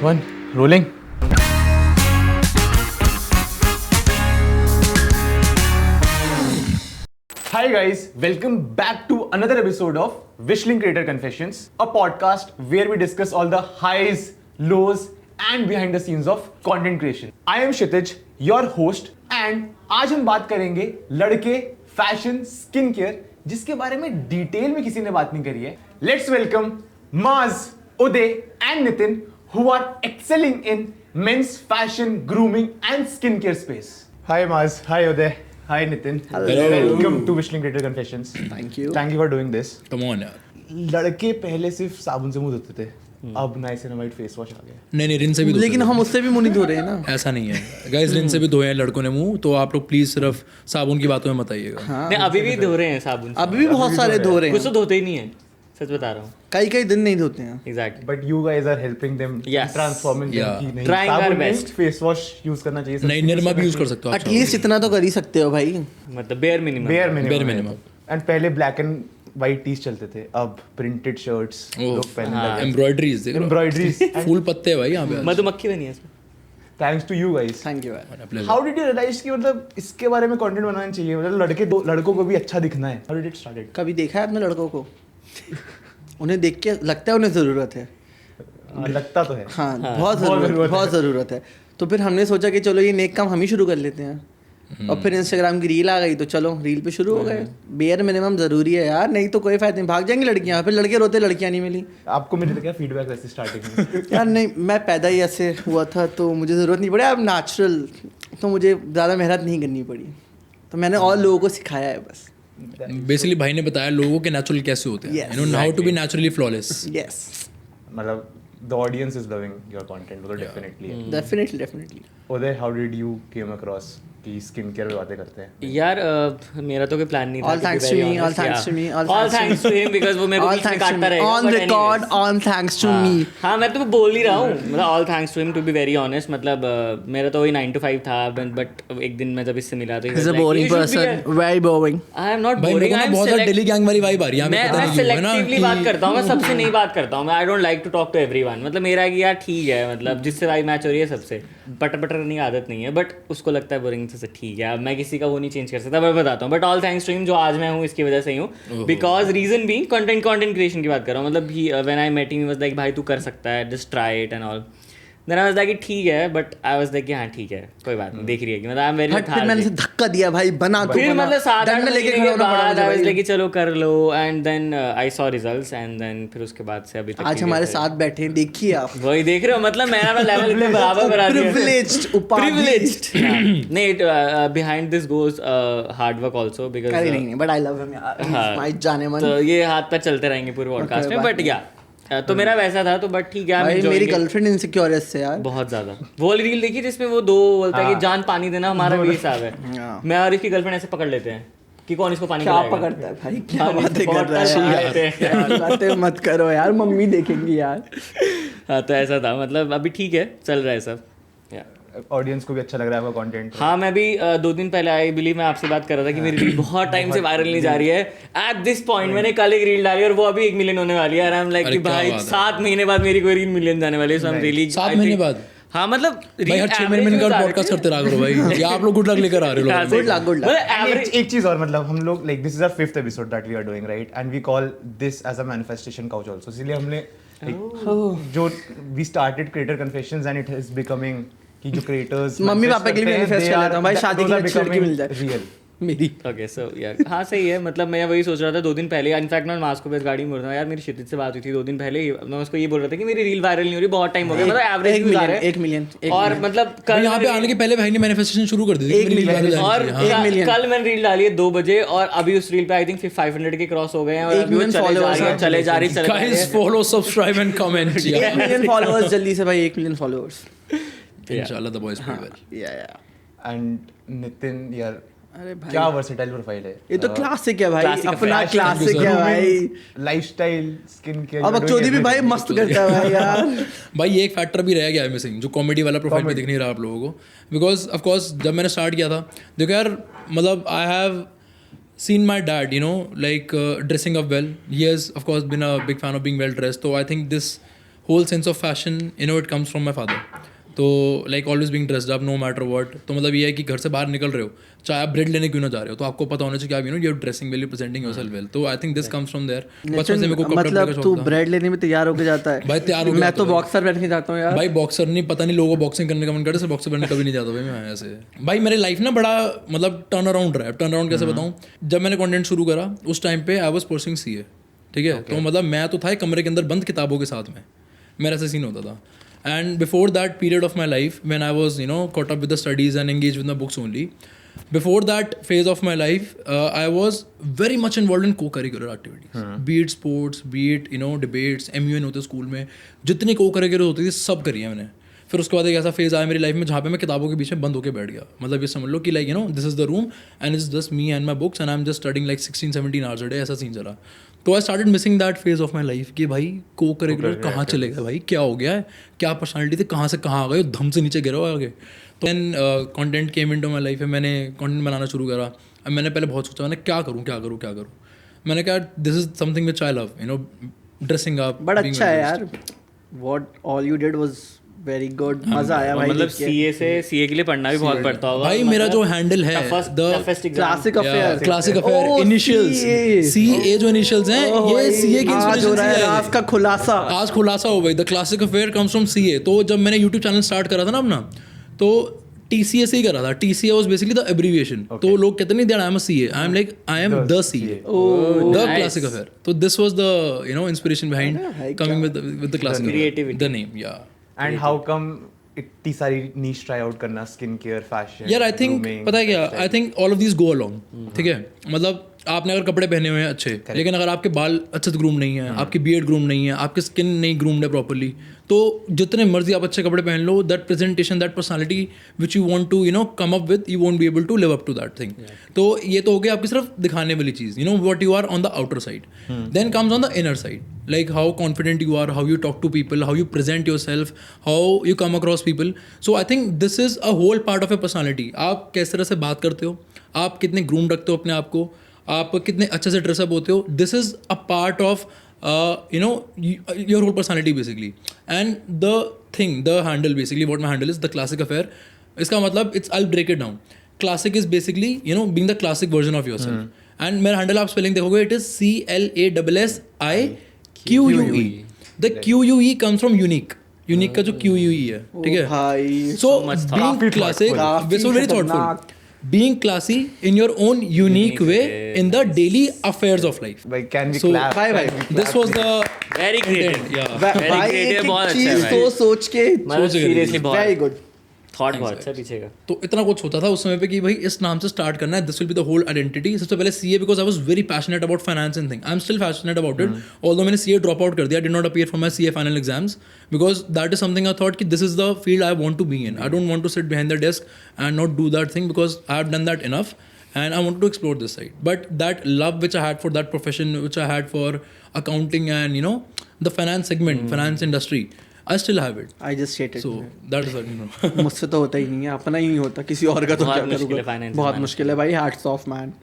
One, rolling. Hi guys, welcome back to another episode of Wishling Creator Confessions, a podcast where we discuss all the highs, lows and behind the scenes of content creation. I am Kshitij, your host, and आज हम बात करेंगे लड़के, fashion, skin care, जिसके बारे में detail में किसी ने बात नहीं करी है. Let's welcome Maz, Uday and Nitin, who are excelling in men's fashion, grooming and skincare space. Hi Maz, hi Uday, hi Nitin. Hello. Welcome to Wishling Creator Confessions. Thank you. Thank you for doing this. Come on यार. लड़के पहले सिर्फ साबुन से मुंह धोते थे, अब नाइसिनामाइड फेस वॉश आ गया. नहीं रिन से भी धोते लेकिन थे. हम उससे भी मुंह नहीं धो रहे हैं ना. ऐसा नहीं है गाइस, रिन से भी धोए हैं लड़कों ने मुंह, तो आप लोग प्लीज सिर्फ साबुन की बातों में मत आइएगा. हाँ. नहीं अभी भी धो रहे हैं साबुन से. अभी भी बहुत सारे धो रहे कुछ तो हैं. धोते ही नहीं है, सच बता रहा हूँ. कई दिन नहीं धोते हैं. Exactly. But you guys are helping them, Yes. transforming them. Yeah. कि नहीं, Trying our साबुन नहीं, best. फेस वॉश यूज करना चाहिए. नहीं निरमा भी यूज कर सकते हो आप. एटलीस्ट इतना तो कर ही सकते हो भाई. मतलब bare minimum. Bare Bare minimum. minimum. And पहले ब्लैक एंड वाइट टीज चलते थे, अब प्रिंटेड शर्ट्स लोग पहनने लगे. एम्ब्रॉयडरीज देख रहे हो? Embroideries. फूल पत्ते हैं भाई यहाँ पे. मधुमक्खी बनी है इसमें. Thanks to you guys. Thank you. How did you realize कि मतलब इसके बारे में कंटेंट बनाना चाहिए, मतलब लड़कों को भी अच्छा दिखना है. How did it started? कभी देखा है आपने लड़कों को? उन्हें देख के लगता है उन्हें ज़रूरत है. लगता तो है. हाँ, बहुत ज़रूरत है. तो फिर हमने सोचा कि चलो ये नेक काम हम ही शुरू कर लेते हैं. और फिर इंस्टाग्राम की रील आ गई तो चलो रील पे शुरू हो गए. बेयर मिनिमम ज़रूरी है यार, नहीं तो कोई फायदा नहीं. भाग जाएंगी लड़कियाँ, फिर लड़के रोते लड़कियाँ नहीं मिली. आपको मिले क्या फीडबैक वैसे स्टार्टिंग में? यार नहीं, मैं पैदा ही ऐसे हुआ था तो मुझे ज़रूरत नहीं पड़ी. अब नेचुरल तो मुझे ज़्यादा मेहनत नहीं करनी पड़ी, तो मैंने और लोगों को सिखाया है बस. बेसिकली भाई ने बताया लोगों के नेचुरल कैसे होते हैं. Yes. You know how to be naturally flawless. Yes, मतलब the audience is loving your content, वो तो definitely है. Definitely. Uday, how did you came across कि स्किन केयर पे बातें करते हैं? यार मेरा तो कोई प्लान नहीं था. All thanks to me, all thanks to me, all thanks to him because वो मेरे को बीच में काटता रहेगा. On but record, anyways. all thanks to me. हाँ मैं तो बोल ही रहा हूँ, मतलब all thanks to him to be very honest. मतलब मेरा तो वही 9 to 5 था, बट एक दिन मैं जब इससे मिला तो He's a boring person, very boring. I am not भाई मेरे बोरिंग. को ना बहुत ज़्यादा दिल्ली गैंग वाली वाइब आ रही है. मैं सेलेक्टिवली बात करता हूँ, मैं सबसे नहीं बात करता हूँ. मैं I don't like to talk to everyone. मतलब मेरा कि यार ठीक है, मतलब जिससे वाइब मैच हो रही है सबसे. पटर करने की आदत नहीं है, बट उसको लगता है बोरिंग से ठीक है. अब मैं किसी का वो नहीं चेंज कर सकता, मैं बताता हूँ. But all thanks to him, जो आज मैं हूँ इसकी वजह से ही हूँ. बिकॉज रीजन भी कंटेंट क्रिएशन की बात कर रहा हूँ. मतलब when I met him he was like भाई तू कर सकता है, just try it and all. Then I was like ठीक है, बट आई वाज लाइक हाँ ठीक है कोई बात नहीं, देख रही है कि मतलब आई एम वेरी हट, फिर मैंने धक्का दिया भाई, बना तो फिर बना. मतलब 7-8 डंडा लेके महीने खड़ा के होना पड़ा बाद मुझे आई वाज भाई. लाइक चलो कर लो. And then I saw results and then फिर उसके बाद से अभी तक आज हमारे साथ बैठे हैं, देखिए आप. वही देख रहे हो. मतलब मेरा लेवल इतने बराबर बना दिया. Privileged, उपाधि. Privileged. नहीं, behind this goes hard work also because अरे नहीं, but I love him यार. हाँ. माय जाने मन. तो ये हाथ पे चलते रहेंगे पूरे पॉडकास्ट में. बट या तो मेरा वैसा था, तो बट ठीक है. भाई मेरी गर्लफ्रेंड इनसिक्योर है इससे यार. बहुत ज्यादा. वो रील देखी जिसमें वो दो बोलता है कि जान पानी देना हमारा भी हिसाब है. हाँ. मैं और इसकी गर्लफ्रेंड ऐसे पकड़ लेते हैं कि कौन इसको पानी क्या पिलाएगा. पकड़ता है भाई, क्या पानी बातें से कर रहा है bottle यार. यार बातें मत करो यार, मम्मी देखेंगी यार. हाँ तो ऐसा था. मतलब अभी ठीक है, चल रहा है सब. ऑडियंस को भी अच्छा लग रहा है आपका कंटेंट? हाँ मैं भी 2 दिन पहले आई बिलीव मैं आपसे बात कर रहा था कि मेरी रील बहुत टाइम से वायरल नहीं जा रही है. एट दिस पॉइंट मैंने कल एक रील डाली और वो अभी 1 मिलियन होने वाली है. आई एम लाइक कि भाई 7 महीने बाद मेरी कोई रील मिलियन जाने वाली है. सो आई एम रियली 7 महीने बाद. हाँ मतलब भाई हर 6 महीने में पॉडकास्ट करते रहा करो भाई. या आप लोग गुड लक लेकर आ रहे हो. Good luck. एवरेज. एक चीज और, मतलब हम लोग like this is our 5th episode that we are doing right, and we call this as a manifestation couch also. इसलिए हमने जो we started creator confessions and it is becoming कि जो क्रिएटर्स मम्मी पापा के लिए manifest कर लेता हूं भाई, शादी की अच्छी लड़की मिल जाए रियल मेरी. ओके सो यार हाँ सही है. मतलब मैं वही सोच रहा था 2 दिन पहले. इनफैक्ट मैं मास्क को गाड़ी में बोल रहा था यार, मेरी क्षितिज से बात हुई थी 2 दिन पहले ही. मैं उसको ये बोल रहा था कि मेरी रील वायरल नहीं हो रही, बहुत टाइम हो गया. मतलब एवरेज 1 मिलियन. और मतलब कल यहाँ पे आने के पहले भाई ने मैनिफेस्टेशन शुरू कर दी थी. 1 मिलियन. और कल मैंने रील डाली है 2 बजे और अभी उस रील पे आई थिंक 500 के क्रॉस हो गए हैं. और 1 मिलियन फॉलोअर्स चले जा रही guys follow subscribe and comment. 1 million followers जल्दी से भाई, 1 मिलियन फॉलोअर्स. इंशाल्लाह द बॉयज प्ले वेल. या एंड नितिन यार अरे भाई क्या वर्सेटाइल प्रोफाइल है. ये तो क्लासिक है भाई, classic अपना fashion, क्लासिक है भाई. Lifestyle, skin care. अब अक्चोदी भी भाई मस्त करता है भाई यार. भाई ये एक फैक्टर भी रह गया है मिसिंग, जो कॉमेडी वाला प्रोफाइल भी दिख नहीं रहा आप लोगों को. बिकॉज ऑफ कोर्स जब मैंने स्टार्ट किया था, देखो यार मतलब I have seen my dad, you know, like dressing up well. He has, of course, been a big fan of being well dressed. So I think this whole sense of fashion, you know, it comes from my father. तो like always being dressed up no matter what. तो मतलब ये है कि घर से बाहर निकल रहे हो, चाहे आप ब्रेड लेने क्यों ना जा रहे हो, तो आपको पता होना चाहिए कि आप you know you are dressing well, you presenting yourself well. तो I think this comes from there. बचपन से मेरे को कपड़े मतलब का शौक तू था. ब्रेड लेने में तैयार होके जाता है भाई तैयार होके मैं जाता तो हूँ बॉक्सर पहन के जाता हूँ यार भाई. बॉक्सर नहीं, पता नहीं लोगों को बॉक्सिंग करने का मन करता है, बॉक्सर पहनने कभी नहीं जाता भाई मैं ऐसे. भाई मेरी लाइफ ना बड़ा मतलब टर्न अराउंड रहा है. टर्न अराउंड कैसे बताऊँ? जब मैंने कंटेंट शुरू करा उस टाइम पे आई वाज परस्यूइंग सीए. ठीक है, तो मतलब मैं तो था एक कमरे के अंदर बंद किताबों के साथ में, मेरा ऐसा सीन होता था. And before that period of my life, when I was, you know, caught up with the studies and engaged with my books only, before that phase of my life, I was very much involved in co-curricular activities. Be it sports, be it, you know, debates, MUN होते school में, जितनी co-curricular होती थी सब करी है मैंने. फिर उसके बाद एक ऐसा फेज़ आया मेरी लाइफ में जहाँ पे मैं किताबों के बीच में बंद होकर बैठ गया. मतलब ये समझ लो कि like you know this is the room and it's just me and my books and I am just studying like 16-17 hours a day. ऐसा सीन चला. तो I started missing that phase of my life कि भाई को curricular कहाँ चले गए भाई, क्या हो गया है, क्या पर्सनालिटी थी, कहाँ से कहाँ आ गए, धम से नीचे गिरा हो आगे. तो then content came into my life. मैंने कंटेंट बनाना शुरू करा. अब मैंने पहले बहुत सोचा मैंने क्या करूँ. मैंने कहा this is something which I love, you know, dressing up. But अच्छा है यार, what all you did was very good. मजा आया भाई. मतलब सीए से सीए के लिए पढ़ना भी बहुत पड़ता होगा भाई. मेरा जो हैंडल है classic affair, classic affair initials, CA जो इनिशियल्स हैं ये सीए की इंस्पिरेशन से है. आज का खुलासा, आज खुलासा हो गई. The classic affair comes from CA. तो जब मैंने यूट्यूब चैनल स्टार्ट करा था ना अपना, तो TCA से ही करा था. TCA was basically the abbreviation. तो लोग कहते नहीं that I am a CA. I am like I am the CA. The classic affair. So this was the, you know, inspiration behind coming with the classic creativity. The name, yeah. And how come इतनी सारी niche try out करना, skin care, fashion, यार I think grooming, पता है क्या, lifestyle? I think all of these go along. ठीक है, मतलब आपने अगर कपड़े पहने हुए हैं अच्छे, लेकिन अगर आपके बाल अच्छे से ग्रूम नहीं है, आपकी बियर्ड ग्रूम नहीं है, आपकी स्किन नहीं ग्रूम्ड है प्रॉपरली, तो जितने मर्जी आप अच्छे कपड़े पहन लो, that presentation, that personality which you want to, you know, come up with, you won't be able to live up to that thing. तो ये तो हो गया आपकी सिर्फ दिखाने वाली चीज़, you know what you are on the outer side. Then comes on the inner side, like how confident you are, how you talk to people, how you present yourself, how you come across people. So I think this is a whole part of your personality. आप किस तरह से बात करते हो, आप कितने groom रखते हो अपने आप को, आप कितने अच्छे से ड्रेसअप होते हो. This is a part of you know your whole personality basically. And the thing, the handle basically, what my handle is, the classic affair. इसका मतलब I'll break it down. Classic is basically, you know, being the classic version of yourself. And मेरा handle आप spelling देखोगे, it is CLASSIQUE. The QUE comes from unique. Unique का जो QUE है, ठीक है. भाई So being classic, so very thoughtful. Being classy in your own unique way in the daily affairs of life. Like, can we So, clap? भाई This was the very creative. yeah. Very भाई creative, एक बहुत अच्छा चीज है भाई. सोच के मतलब सीरियसली वेरी बहुत गुड. थॉट बहुत अच्छा पीछे का. तो इतना कुछ होता था उस समय पे कि भाई इस नाम से स्टार्ट करना है, this will be the whole identity. सबसे पहले CA, because I was very passionate about finance and thing. I am still passionate about it, although मैंने सीए ड्रॉप आउट कर दिया. Did not appear for my CA final exams because that is something I thought कि this is the field I want to be in. I don't want to sit behind the desk and not do that thing because I have done that enough. And I wanted to explore this side. But that love which I had for that profession, which I had for accounting and, you know, the finance segment, finance industry, I still have it. I just hate it. So that is what, you know. मुझसे तो होता ही नहीं है, अपना ही नहीं होता, किसी और का तो बहुत क्या मुश्किल है करूँगा. finance बहुत manage मुश्किल है भाई. Hats off man.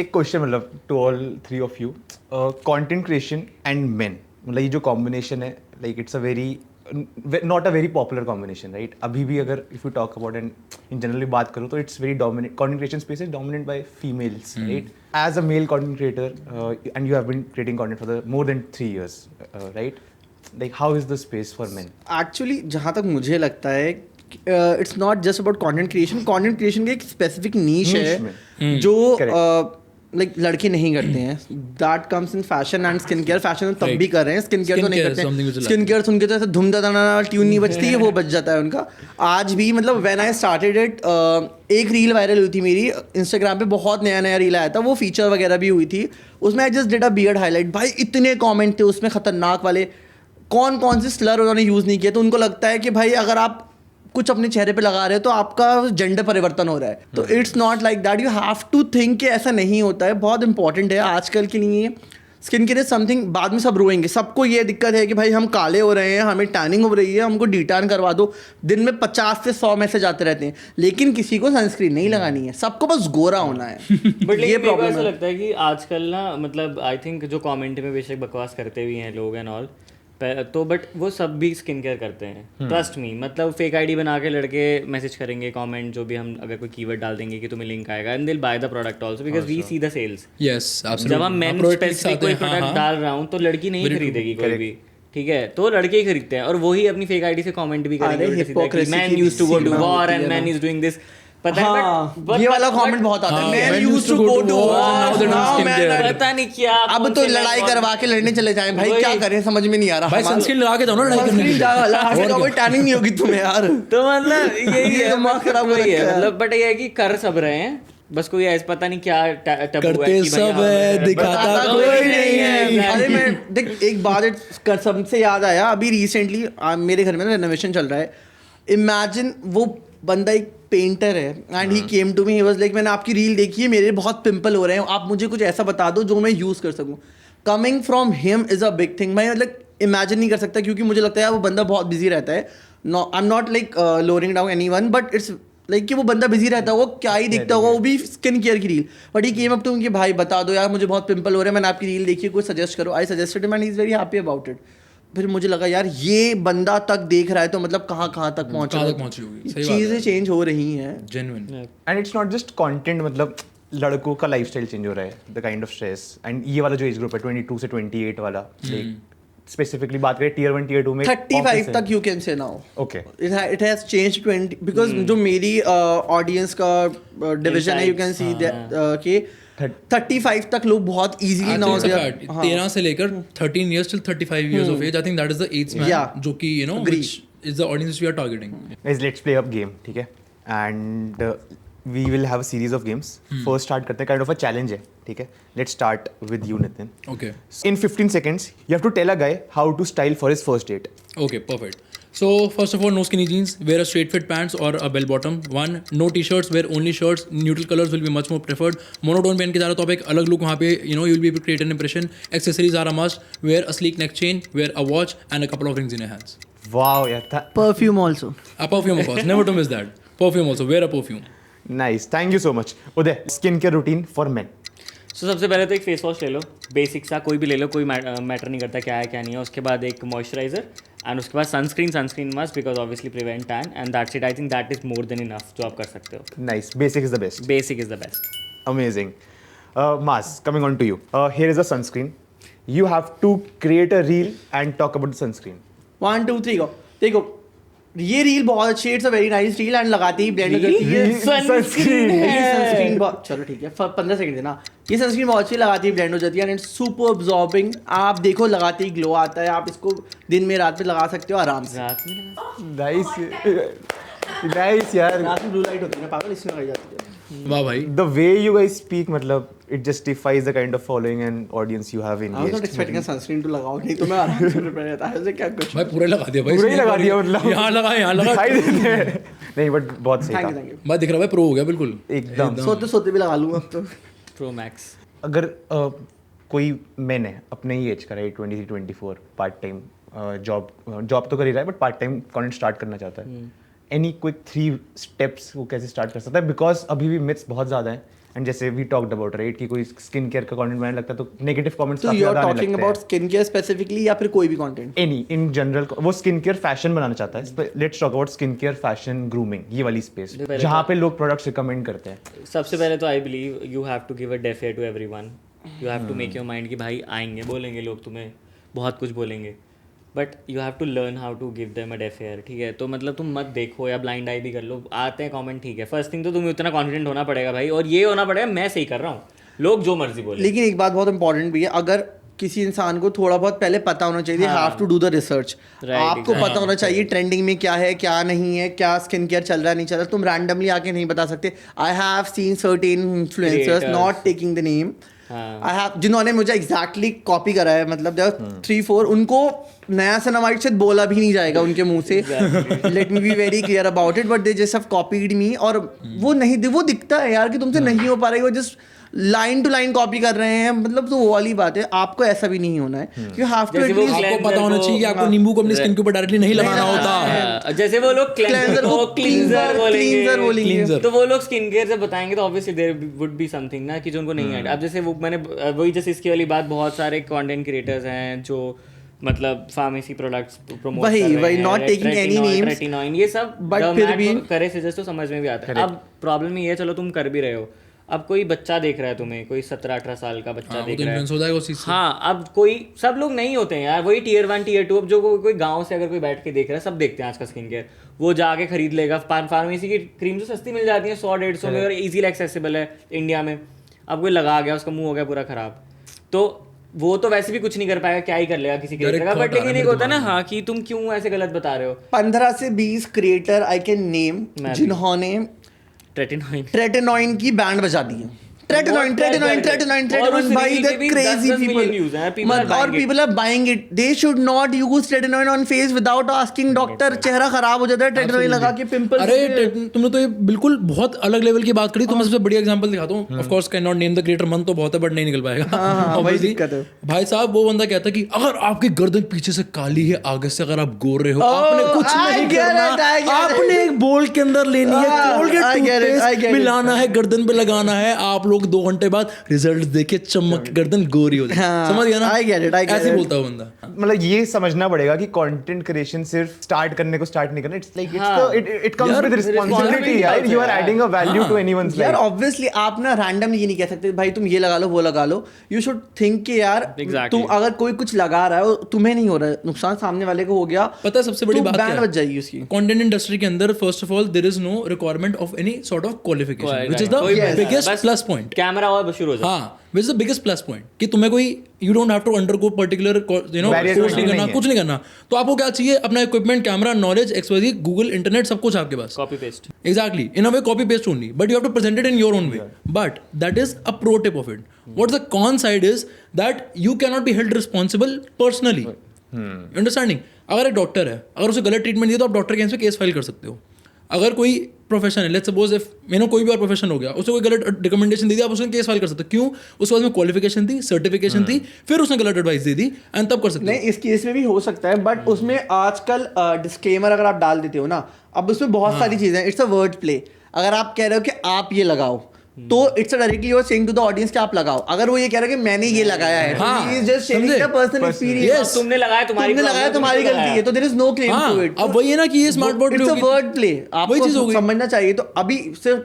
एक क्वेश्चन मतलब to all three of you, content creation and men, मतलब ये जो कॉम्बिनेशन है, like it's a very not a very popular combination, right? अभी भी अगर if you talk about and in generally बात करूँ तो it's very dominate, content creation space is dominate by females, right? As a male content creator and you have been creating content for the more than 3 years, right? Like how is the space for main? Actually जहाँ तक मुझे लगता है, it's not just about content creation. Content creation की एक specific नीश है जो like लड़के नहीं करते हैं. That comes in fashion and skin care. Fashion तब भी कर रहे हैं, स्किन केयर तो नहीं करते. स्किन केयर सुन के तो ऐसे धुम दाना ट्यून नहीं बजती है, वो बच जाता है उनका. आज भी मतलब व्हेन आई स्टार्टेड इट, एक रील वायरल हुई थी मेरी इंस्टाग्राम पे, बहुत नया नया रील आया था, वो फीचर वगैरह भी हुई थी उसमें. I just did a beard highlight. भाई इतने कमेंट थे उसमें खतरनाक वाले, कौन से स्लर उन्होंने यूज़ नहीं किया. तो उनको लगता है कि भाई अगर आप कुछ अपने चेहरे पे लगा रहे हो तो आपका जेंडर परिवर्तन हो रहा है. तो it's not like that. You have to think कि ऐसा नहीं होता है. बहुत इंपॉर्टेंट है आजकल के लिए. स्किन केयर इज समथिंग, बाद में सब रोएंगे. सबको ये दिक्कत है कि भाई हम काले हो रहे हैं, हमें टैनिंग हो रही है, हमको डीटैन करवा दो. दिन में 50 से 100 मैसेज आते रहते हैं, लेकिन किसी को सनस्क्रीन नहीं लगानी है, सबको बस गोरा होना है. बट ये ये प्रॉब्लम ऐसा है. लगता है कि आजकल ना, मतलब आई थिंक जो कमेंट में बेशक बकवास करते भी हैं लोग एंड ऑल, तो बट वो सब भी स्किन केयर करते हैं, ट्रस्ट मी। मतलब फेक आईडी बना के लड़के मैसेज करेंगे, कमेंट जो भी, हम अगर कोई कीवर्ड डाल देंगे कि तुम्हें लिंक आएगा, and they will buy the product also because we see the sales. Yes absolutely. जब हम मेन स्पेसिफिक कोई प्रोडक्ट डाल रहा हूँ तो लड़की नहीं खरीदेगी कोई भी, ठीक है, तो लड़के ही खरीदते हैं और वही अपनी फेक आईडी से कमेंट भी करेंगे, man used to go to war and man is doing this. पता है ये वाला कमेंट बहुत आता है, man used to go to war, पता नहीं क्या, अब तो लड़ाई करवा के लड़ने चले जाएं भाई, क्या करें समझ में नहीं आ रहा। भाई सनस्क्रीन लगा के जाओ ना लड़ाई करने के लिए, लगा के कोई टैनिंग नहीं होगी तुम्हें यार। तो मतलब यही है, दिमाग खराब हो वही है रखा है। मतलब। बट ये है कि कर सब रहे हैं, बस कोई ऐसा पता नहीं क्या टबू है करते कि भाई सब हाँ, है, दिखाता कोई नहीं है। अरे मैं देख एक बात कसम से याद आया, अभी रिसेंटली मेरे घर में ना रेनोवेशन चल रहा है। इमेजिन वो बंदा एक पेंटर है and he came to me, he was like मैंने आपकी रील देखी है, मेरे बहुत पिंपल हो रहे हैं, आप मुझे कुछ ऐसा बता दो जो मैं यूज़ कर सकूं। Coming from him is a big thing. मैं मतलब इमेजिन नहीं कर सकता क्योंकि मुझे लगता है वो बंदा बहुत बिजी रहता है। आई am not like lowering down anyone, but it's like कि वो बंदा बिजी रहता होगा, क्या ही दिखता होगा, वो भी स्किन केयर की reel. But he came up to कि भाई बता दो यार मुझे बहुत पिंपल हो रहे हैं, मैंने आपकी रील देखी है, कुछ सजेस्ट करो। I suggested him and he is very happy about it. फिर मुझे लगा यार ये बंदा तक देख रहा है तो मतलब कहाँ तक पहुँच कहाँ तक पहुंची होगी, सही बात चीज़ें चेंज हो रही हैं। Genuine. And it's not just content, मतलब लड़कों का लाइफस्टाइल चेंज हो रहा है, the kind of stress. And ये वाला जो एज ग्रुप है 22 से 28 वाला, लाइक स्पेसिफिकली बात करें टियर 1 टियर 2 में 35 तक you can say now. Okay, it has changed 20 because जो मेरी ऑडियंस का डिवीजन है, यू कैन सी कि 35 तक लोग बहुत इजीली नाउ दे आर 13 से लेकर 13 years till 35 years of age, I think that is the age span Yeah. जो कि you know which is the audience we are targeting. guys let's play up game, ठीक है? And we will have a series of games. First start करते हैं, kind of a challenge है, ठीक है? Let's start with you, Nitin. Okay. In 15 seconds you have to tell a guy how to style for his first date. Okay, perfect. So first of all, no skinny jeans. Wear a straight fit pants or a bell bottom. One, no t-shirts. Wear only shirts. Neutral colors will be much more preferred. Monotone पहन के जा रहा तो आप एक अलग look वहाँ पे you know you'll be able to create an impression. Accessories are a must. Wear a sleek neck chain. Wear a watch and a couple of rings in your hands. Wow, yeah, perfume also. A perfume of course. Never to miss that. Perfume also. Wear a perfume. nice. Thank you so much. Uday, skincare routine for men. सो सबसे पहले तो एक face wash ले लो, basic सा, कोई भी ले लो, कोई मैटर नहीं करता क्या है क्या नहीं है। उसके बाद एक मॉइस्चराइजर एंड उसके बाद sunscreen must because obviously prevent tan and that's it. I think that is more than enough जो आप कर सकते हो। Nice. Basic is the best. Basic is the best. Amazing. Maz, coming on to you. Here is a sunscreen. You have to create a reel and talk about the sunscreen. 1 2 3 गो। देखो ये reel बहुत अच्छी है, it's a very nice reel and लगाते ही blend हो जाती है। Sunscreen. ये सनस्क्रीन बहुत, चलो ठीक है 15 सेकंड देना। ये सनस्क्रीन बहुत अच्छी लगाती है, ब्लेंड हो जाती है एंड इट्स सुपर अब्जॉर्बिंग। आप देखो लगाते ही ग्लो आता है, आप इसको दिन में रात में लगा सकते हो आराम से। रात में Nice. Nice यार. रात में ब्लू लाइट होती है ना पागल, इसमें लगाई जाती है। वाह भाई. The way you guys speak, मतलब it justifies the kind of following and audience you have I was not engaged. expecting a sunscreen to लगाओ, नहीं तो मैं आराम से प्रिपेयर रहता है। ऐसे क्या कुछ। भाई पूरा लगा दिया भाई. पूरा ही लगा दिया मतलब. यहाँ लगा यहाँ लगा. दिखाई देते हैं. नहीं but बहुत सही थैंक यू था. Thank you. भाई दिख रहा है प्रो हो गया बिल्कुल. एकदम. सोते सोते भी लगा लूंगा अब तो। Pro max. अगर कोई मैन है अपने ही एज का, राइट, 23 24, पार्ट टाइम जॉब तो कर ही रहा है but part time content start करना चाहता है, एनी क्विक 3 स्टेप्स वो कैसे स्टार्ट कर सकता है? बिकॉज अभी भी मिथ्स बहुत ज़्यादा हैं एंड जैसे वी टॉक्ड अबाउट, राइट, कि कोई स्किन केयर का कंटेंट बनाने लगता है तो नेगेटिव कमेंट्स तो काफी यू आर ज़्यादा आने टॉकिंग लगते अबाउट हैं. स्किन केयर स्पेसिफिकली या फिर कोई भी कंटेंट? एनी इन जनरल वो स्किन केयर फैशन बनाना चाहता है. Let's talk about skin care fashion grooming, ये वाली स्पेस जहाँ पे लोग प्रोडक्ट्स रिकमेंड करते हैं. सबसे पहले तो I believe you have to give a deaf ear to everyone. You have to make your mind कि भाई आएंगे, बोलेंगे लोग तुम्हें, बहुत कुछ बोलेंगे, but you have to learn how to give them a deaf ear. ठीक है, तो मतलब तुम मत देखो या ब्लाइंड आई भी कर लो, आते हैं कमेंट, ठीक है. फर्स्ट थिंग तो तुम्हें उतना कॉन्फिडेंट होना पड़ेगा भाई, और ये होना पड़ेगा मैं सही कर रहा हूँ, लोग जो मर्जी बोले. लेकिन एक बात बहुत इंपॉर्टेंट भी है, अगर किसी इंसान को थोड़ा बहुत पहले पता होना चाहिए, have to do the research. आपको पता होना चाहिए ट्रेंडिंग में क्या है क्या नहीं है, क्या स्किन केयर चल रहा है नहीं चल रहा. तुम रैंडमली आके नहीं बता सकते. I have seen certain influencers, not taking the name, I have, जिन्होंने मुझे एग्जैक्टली कॉपी करा है, मतलब जब 3-4 उनको नया सिनेमाइट से बोला भी नहीं जाएगा उनके मुंह से. Let me be very clear about it, but they just have copied me. और वो नहीं, वो दिखता है यार कि तुमसे नहीं हो पा रहा है, वो just line to line copy कर रहे हैं, मतलब तो वो वाली बात है. आपको ऐसा भी नहीं होना है. यू हैव टू एटलीस्ट, आपको पता होना चाहिए कि आपको नींबू को अपनी स्किन के ऊपर डायरेक्टली नहीं लगाना होता. जैसे वो लोग क्लेंजर को क्लींजर बोलेंगे, तो वो लोग स्किन केयर से बताएंगे तो obviously there would be something ना कि जो उनको नहीं है. अब जैसे वो मैंने वही जैसे इसकी वाली बात, बहुत सारे कंटेंट क्रिएटर्स हैं जो मतलब फार्मेसी प्रोडक्ट्स प्रमोट वही- कर रहे वही, हैं, not taking any names, रेटिनॉइन, ये सब but the फिर Mac भी- करे सजेस्ट तो समझ में भी आता है। अब प्रॉब्लम ये है, चलो तुम कर भी रहे हो, अब कोई बच्चा देख रहा है तुम्हें, कोई 17-18 साल का बच्चा वो देख तो रहा है, इन्फ्लुएंस हो जाएगा उस चीज से। हाँ, अब कोई सब लोग नहीं होते हैं यार, वही टियर 1 टियर 2, अब जो कोई गांव से अगर कोई बैठ के देख रहा है, सब देखते हैं आज का स्किन केयर, वो जाके खरीद लेगा। फार्मेसी की क्रीम तो सस्ती मिल जाती है 100-150 में और इजीली एक्सेसिबल है इंडिया में। अब कोई लगा गया, उसका मुंह हो गया पूरा खराब, तो वो तो वैसे भी कुछ नहीं कर पाएगा, क्या ही कर लेगा किसी के Direct का। thought बट आ रहा है लेकिन एक मेरे होता है ना, दिमाग में। हाँ, कि तुम क्यों ऐसे गलत बता रहे हो। 15 से 20 क्रिएटर आई कैन नेम मैं भी। जिन्होंने रेटिनॉइन ट्रेटेनॉइन की बैंड बजा दी है। ट्रेटेनॉइन और उस भाई reel द के भी क्रेजी 10 million views हैं, people are और buying it. People are buying it. They should not use tretinoin on face without asking doctor. चेहरा खराब हो जाता है ट्रेटेनॉइन लगा के, पिंपल्स। अरे तुमने तो ये बिल्कुल बहुत अलग लेवल की बात करी। तो मैं सबसे बढ़िया एग्जांपल दिखाता हूँ। Of course can not name the creator, मन तो बहुत है बट नहीं निकल पाएगा। वही Obviously, दिक्कत है। भाई साहब वो बंदा कहता है कि अगर आपकी गर्दन पीछे से काली है, आगे से अगर आप गोर रहे हो, आपने कुछ I नहीं get करना, it, I get it. आपने एक बोल के अंदर लेनी है, I Colgate get it, I toothpaste get it. मिलाना है, गर्दन पे लगाना है, आप लोग 2 घंटे बाद रिजल्ट देखे चमक गर्दन गोरी हो जाए। हाँ, समझ गया ना? I get it, I get ऐसे it. बोलता है वो बंदा। मतलब ये समझना पड़ेगा कि कंटेंट क्रिएशन सिर्फ स्टार्ट करने को स्टार्ट नहीं करना। इट्स लाइक हाँ। इट कम्स यार, विद रिस्पांसिबिलिटी यार। You are adding a value to anyone's यार लाइफ। ऑब्वियसली आप ना रैंडमली ये नहीं कह सकते भाई तुम ये लगा लो वो लगा लो। यू शुड थिंक कि यार Exactly. तुम अगर कोई कुछ लगा रहा है और तुम्हें नहीं हो रहा है, नुकसान सामने वाले को हो गया, पता है सबसे बड़ी तो बात क्या बैन है? बच जाएगी उसकी। कंटेंट इंडस्ट्री के अंदर first of all there is no requirement of any sort of qualification, which is the Yes. Biggest बस प्लस पॉइंट। कैमरा और शुरू हो जाए। हाँ, which is the biggest plus point कि तुम्हें कोई you don't have to undergo particular Barrier course नहीं नहीं करना, है। कुछ नहीं करना। तो आपको क्या चाहिए? अपना equipment, camera, knowledge, expertise, Google, internet, सब कुछ आपके पास। Copy paste. Exactly, in a way copy paste only, but you have to present it in your own way. But that is a pro tip of it. What's the con side is that you cannot be held responsible personally. Understanding? अगर एक doctor है, अगर उसे गलत treatment दिया तो आप doctor के अगेंस्ट केस फाइल कर सकते हो। अगर कोई प्रोफेशन है, लेट्स सपोज इफ कोई भी और प्रोफेशन हो गया, उसे कोई गलत रिकमेंडेशन दे दिया, आप उसमें केस फाइल कर सकते हो। क्यों? उसके पास में क्वालिफिकेशन थी, सर्टिफिकेशन थी, फिर उसने गलत एडवाइस दे दी एंड तब कर सकते नहीं, इस केस में भी हो सकता है, बट उसमें आजकल डिस्क्लेमर अगर आप डाल देते हो ना, अब उसमें बहुत सारी चीजें हैं। It's a word play. अगर आप कह रहे हो कि आप ये लगाओ, तो it's directly you are saying to the audience कि आप लगाओ। अगर वो ये कह रहा है कि मैंने ये लगाया है, हाँ, ही इज जस्ट शेयरिंग समझे? The personal experience. Yes. तुमने लगाया, तुम्हारी तुमने लगाया, तुम्हारी गलती है, तो देयर इज नो क्लेम हाँ, टू इट। अब वही है ना कि ये smart board it's a word play, वही चीज हो आपको गई। समझना चाहिए। तो अभी सिर्फ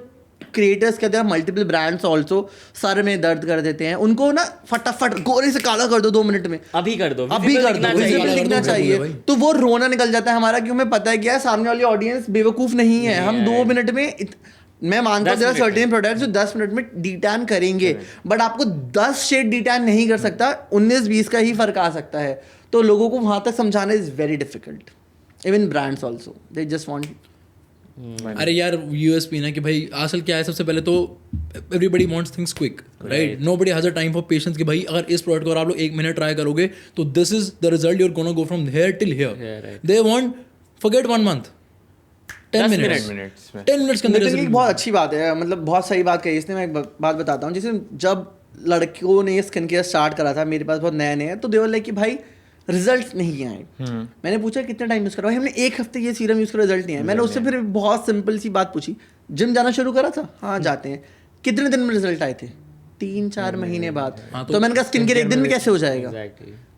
क्रिएटर्स कहते हैं, मल्टीपल ब्रांड्स ऑल्सो सर में दर्द कर देते हैं, उनको ना फटाफट गोरे से काला कर दो 2 मिनट में, अभी कर दो, अभी visible कर दिखना दो, चाहिए। visible चाहिए। दिखना कर दो चाहिए। भाई। तो वो रोना निकल जाता है हमारा, क्यों हमें पता है क्या सामने वाली ऑडियंस बेवकूफ नहीं है। हम 2 मिनट में मैं मानता हूँ 10 मिनट सर्टेन प्रोडक्ट्स जो 10 मिनट में डिटैन करेंगे, बट आपको 10 शेड डिटैन नहीं कर सकता, 19-20 का ही फर्क आ सकता है। तो लोगों को वहां तक समझाना is very difficult. Even brands also they just want. अरे यार यूएसपी ना कि भाई असल क्या है, सबसे पहले तो everybody wants things quick, right? Nobody has a time for patience कि भाई अगर इस प्रोडक्ट को अगर आप लोग 1 महीने ट्राई करोगे तो this is the result, you are gonna go from here till here. They want forget 1 month, 10 minutes में 10 मिनट्स के अंदर नितिन की एक बहुत अच्छी बात है, मतलब बहुत सही बात कही इसने। मैं एक बात बताता हूँ, जैसे जब लड़कियों ने स्किन केयर स्टार्ट करा था, मेरे पास बहुत नए नए हैं, तो देवर लाइक कि भाई रिजल्ट नहीं आए। मैंने पूछा कितने टाइम यूज करा, भाई हमने 1 हफ्ते ये सीरम यूज करा, रिजल्ट नहीं आया। मैंने उससे फिर बहुत सिंपल सी बात पूछी, जिम जाना शुरू करा था? हाँ जाते हैं। कितने दिन में रिजल्ट आए थे? 3-4 महीने बाद। तो मैंने कहा स्किन केयर 1 दिन में कैसे हो जाएगा?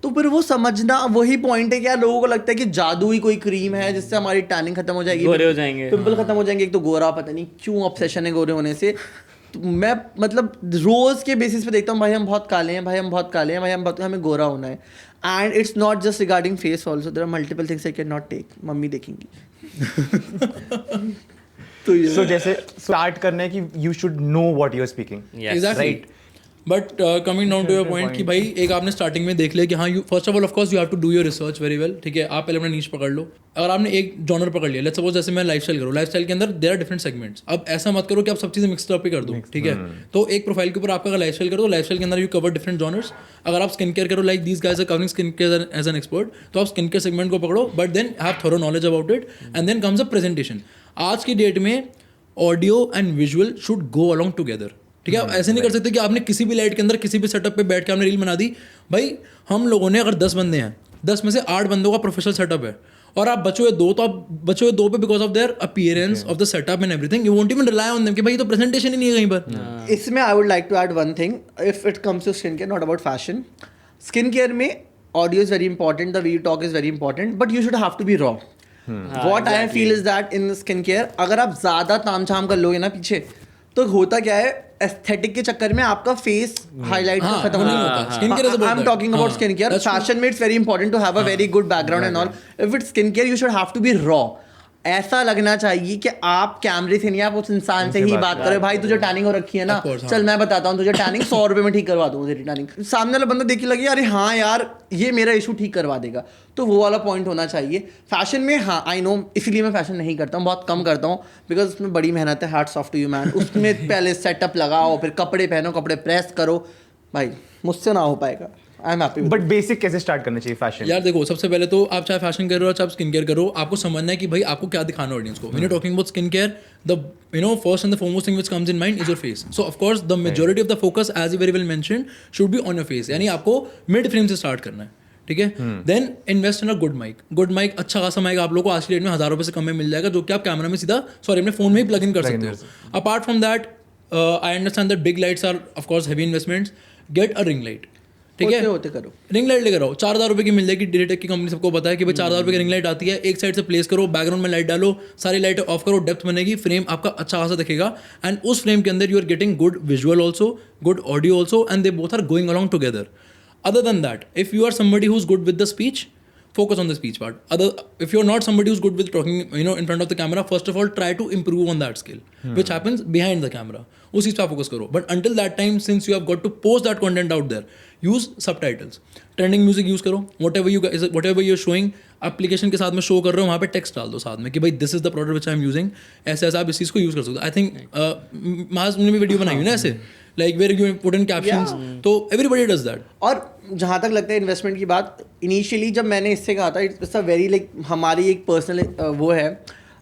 तो फिर वो समझना वही पॉइंट है कि यार लोगों को लगता है कि जादू ही कोई क्रीम है जिससे हमारी टैनिंग खत्म हो जाएगी, गोरे हो जाएंगे, पिंपल खत्म हो जाएंगे। एक तो गोरा, पता नहीं क्यों ऑब्सेशन है गोरे होने से। तो मैं मतलब रोज के बेसिस पे देखता हूँ, भाई हम बहुत काले हैं, भाई हम बहुत काले हैं, भाई हम बहुत, हमें गोरा होना है। And it's not just regarding face also, there are multiple things I can not take. Mummy देखेंगी। तो ये सो जैसे स्टार्ट करना है कि you should know what you are speaking. Exactly. But coming down to your point कि भाई एक आपने स्टार्टिंग में देख लिया कि हाँ you first of all of course you have to do your research very well, ठीक है? आप पहले अपना नीश पकड़ लो। अगर आपने एक जॉनर पकड़ लिया, लेट्स सपोज जैसे मैं लाइफस्टाइल करूँ, लाइफस्टाइल के अंदर देयर आर डिफरेंट सेगमेंट्स। अब ऐसा मत करो कि आप सब चीज़ें मिक्सड अप ही कर दो, ठीक है? तो एक प्रोफाइल के ऊपर आपका अगर लाइफस्टाइल करो, तो लाइफस्टाइल के अंदर यू कवर डिफरेंट जॉनर्स। अगर आप स्किन केयर करो, like these guys are covering skin care as an expert, तो आप स्किन केयर सेगमेंट को पकड़ो, but then have thorough knowledge about it and then comes a presentation. आज की date में audio and visual should go along together, ठीक है? ऐसे नहीं कर सकते कि आपने किसी भी लाइट के अंदर किसी भी सेटअप पे बैठ के आपने रील बना दी। भाई हम लोगों ने अगर 10 बंदे हैं, 10 में से 8 बंदों का प्रोफेशनल सेटअप है और आप बचे हुए 2, तो आप बचे हुए 2 पे because of their appearance of the setup and everything you won't even rely on them कि भाई तो प्रेजेंटेशन ही नहीं है कहीं पर। इसमें I would like to add one thing, if it comes to skin care, not about fashion. Skin care में audio is very important, the way you talk is very important, but you should have to be raw. What I feel is that in skincare, अगर आप ज़्यादा तामझाम कर लोगे ना पीछे, तो होता क्या है, एस्थेटिक के चक्कर में आपका फेस हाईलाइट खत्म नहीं होता. Skincare is about I'm that. talking about skincare. Fashion में it's very important to have a very good background and all. If it's skincare, you should have to be raw. ऐसा लगना चाहिए कि आप कैमरे से नहीं, आप उस इंसान से ही बात करें. भाई तुझे टैनिंग हो रखी है ना, चल मैं बताता हूँ तुझे टैनिंग 100 रुपए में ठीक करवा दूँ तेरी टैनिंग. सामने वाला बंदा देख के लगे अरे हाँ यार ये मेरा इशू ठीक करवा देगा, तो वो वाला पॉइंट होना चाहिए. फैशन में हाँ आई नो, इसीलिए मैं फैशन नहीं करता हूँ, बहुत कम करता हूँ, बिकॉज उसमें बड़ी मेहनत है. Hats off to you man. उसमें पहले सेटअप लगाओ, फिर कपड़े पहनो, कपड़े प्रेस करो. भाई मुझसे ना हो पाएगा. I am happy. But basic कैसे स्टार्ट करना चाहिए फैशन? यार देखो, सबसे पहले तो आप चाहे फैशन कर रहे हो चाहे आप स्किन केयर करो, आपको समझना है कि भाई आपको क्या दिखाना है ऑडियंस को. When you talking about skin care, the first and the foremost thing which comes in mind is your face. So of course the majority of the focus, as you very well mentioned, should be on your face. यानी आपको mid frame से start करना है, ठीक है. Then invest in a good mic. Good mic, अच्छा खासा mic आप लोगों को आज की डेट में 1000 रुपये से कम में मिल जाएगा, जो कि आप कैमरा में सीधा अपने फोन में ही प्लग इन कर सकते हो. Apart from that, I understand that big lights are of course heavy investments. Get a ring light, ठीक है. होते करो. रिंग लाइट लेकर आओ. 4000 रुपये की मिल जाएगी. डिजिटेक की कंपनी सबको पता है कि भाई 4000 रुपये की रिंग लाइट आती है. एक साइड से प्लेस करो, बैकग्राउंड में लाइट डालो, सारी लाइट ऑफ करो, डेप्थ बनेगी, फ्रेम आपका अच्छा खासा दिखेगा. एंड उस फ्रेम के अंदर you are getting good visual also, good audio also, and they both are going along together. Other than that, if you are somebody who's good with the speech, focus on the speech part. If you're not somebody who's good with talking, in front of the camera, first of all, try to improve on that skill, which happens behind the camera. उस चीज़ पे आप focus करो. But until that time, since you have got to post that content out there, use subtitles. Trending music use करो. Whatever you're showing, application के साथ में show कर रहे हो, वहाँ पे टेक्स्ट डाल दो साथ में कि भाई this is the product which I am using. ऐसे ऐसे आप इस चीज़ को यूज़ कर सकते हो. आई थिंक मास ने भी वीडियो बनाई हुई ना ऐसे, like where you put in captions. तो एवरीबॉडी डज दैट. और जहाँ तक लगता है इन्वेस्टमेंट की बात, इनिशियली जब मैंने इससे कहा था, इट्स अ वेरी लाइक हमारी एक पर्सनल वो है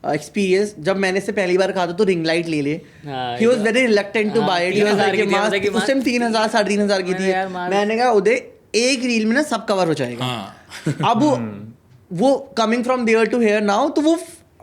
एक्सपीरियंस. जब मैंने इससे पहली बार कहा था तो रिंग लाइट ले ले, he was very reluctant to buy it. He was like उस टाइम 3000 3,500 की थी. मैंने कहा उदय एक रील में ना सब कवर हो जाएगा. अब वो coming from there to here now, तो वो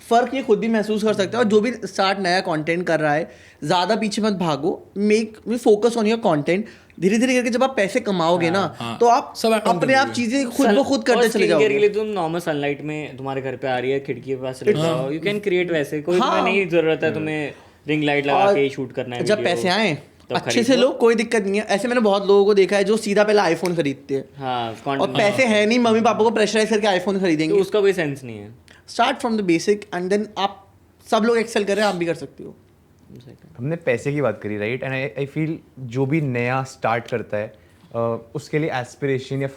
फर्क ये खुद भी महसूस कर सकते हो. और जो भी स्टार्ट नया कंटेंट कर रहा है, ज़्यादा पीछे मत भागो. Make focus on your content. धीरे धीरे करके जब आप पैसे कमाओगे ना, तो आप अपने आप चीजें खुद ब खुद करते चले जाओगे. के लिए तुम नॉर्मल सनलाइट में तुम्हारे घर पे आ रही है, खिड़की के पास चले जाओ, यू कैन क्रिएट वैसे. कोई तुम्हें नहीं जरूरत है तुम्हें रिंग लाइट लगा के शूट करना है. जब पैसे आए अच्छे से लो, कोई दिक्कत नहीं है. ऐसे मैंने बहुत लोगों को देखा है जो सीधा पहले आईफोन खरीदते हैं. हाँ, और पैसे है नहीं, मम्मी पापा को प्रेशराइज करके आईफोन खरीदेंगे. उसका कोई सेंस नहीं है. Start from the basic and then आप सब लोग एक्सेल कर रहे हैं, आप भी कर सकते हो. हमने पैसे की बात करी, राइट. एंड आई फील जो भी नया स्टार्ट करता है उसके लिए एस्पिरेशन या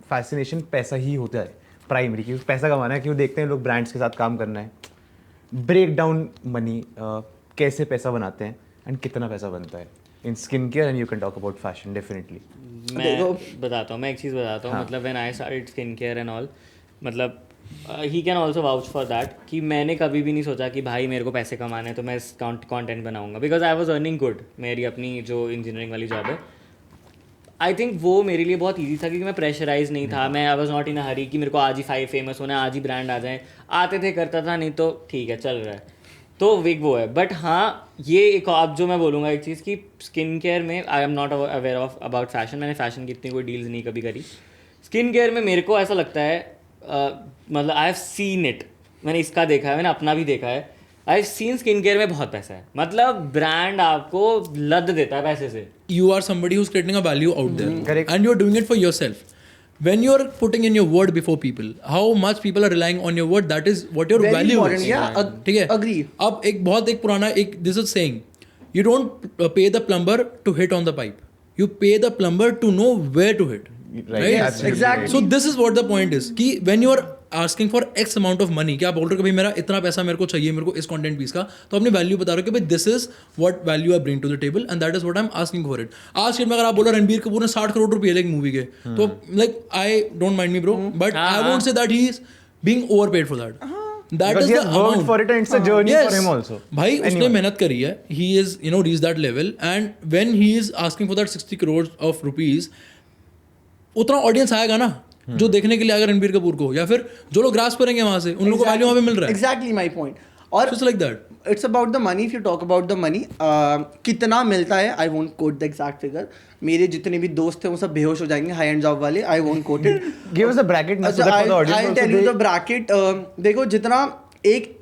फैसिनेशन पैसा ही होता है प्राइमरी. क्योंकि पैसा कमाना है, क्यों देखते हैं लोग ब्रांड्स के साथ काम करना है. ब्रेक डाउन मनी, कैसे पैसा बनाते हैं एंड कितना पैसा बनता है in skin care. And you can talk about fashion definitely. मैं बताता हूँ, मैं एक चीज़ बताता हूँ. मतलब when I started skin care and all, मतलब he can also vouch for that कि मैंने कभी भी नहीं सोचा कि भाई मेरे को पैसे कमाने हैं तो मैं कंटेंट बनाऊंगा. Because I was earning good. मेरी अपनी जो इंजीनियरिंग वाली जॉब है, आई थिंक वो मेरे लिए बहुत ईजी था क्योंकि मैं प्रेशराइज नहीं था. मैं आई वॉज नॉट इन अ हरी कि मेरे को आज ही फेमस होना है, आज ही ब्रांड आ जाए. आते थे, करता था, नहीं तो ठीक है चल रहा है. तो विग वो है. बट हाँ, ये एक अब जो मैं बोलूँगा एक चीज़ कि स्किन केयर में आई am not aware of about fashion. मैंने फैशन की इतनी कोई डील्स नहीं कभी करी. स्किन केयर में मेरे को ऐसा लगता है, मतलब आई हैव सीन इट. मैंने इसका देखा है, मैंने अपना भी देखा है. I have seen skin care में बहुत पैसा है. मतलब ब्रांड आपको लद देता है पैसे से. You are somebody who's creating a value out there. Correct. And you're doing it for yourself. When you're putting in your word before people, how much people are relying on your word, that is what your Very value important, is. yeah, ठीक है. agree. अब एक पुराना this is saying, you don't pay the plumber to hit on the pipe. You pay the plumber to know where to hit. Right? Yes, exactly. So this is what the point is कि when you are asking for X amount of money, क्या आप बोल रहे हो कि भाई मेरा इतना पैसा मेरे को चाहिए, मेरे को इस कंटेंट पीस का, तो अपनी वैल्यू बता रहे हो कि भाई this is what value I bring to the table and that is what I am asking for it. आज के में अगर आप बोलो रणबीर कपूर ने 60 करोड़ रुपये एक मूवी के, तो like I don't mind me bro, but I won't say that he is being overpaid for that. That is the amount for it and it's a journey for him also. भाई उसने मेहनत करी है. He is reached that level and when he is asking for that 60 crores of rupees, उतना audience आएगा ना जो देखने के लिए आएगा रणबीर कपूर को, या फिर जो लोग ग्रास करेंगे वहां से, उन लोगों को वैल्यू वहां पे मिल रहा है. Exactly my point. और Just like that. It's about the money. If you talk about the money, कितना मिलता है, I won't quote the exact figure. मेरे जितने भी दोस्त हैं वो सब बेहोश हो जाएंगे हाई एंड जॉब वाले. I won't quote it. Give us a bracket now so that for the audience I also tell you they- the bracket. देखो, जितना एक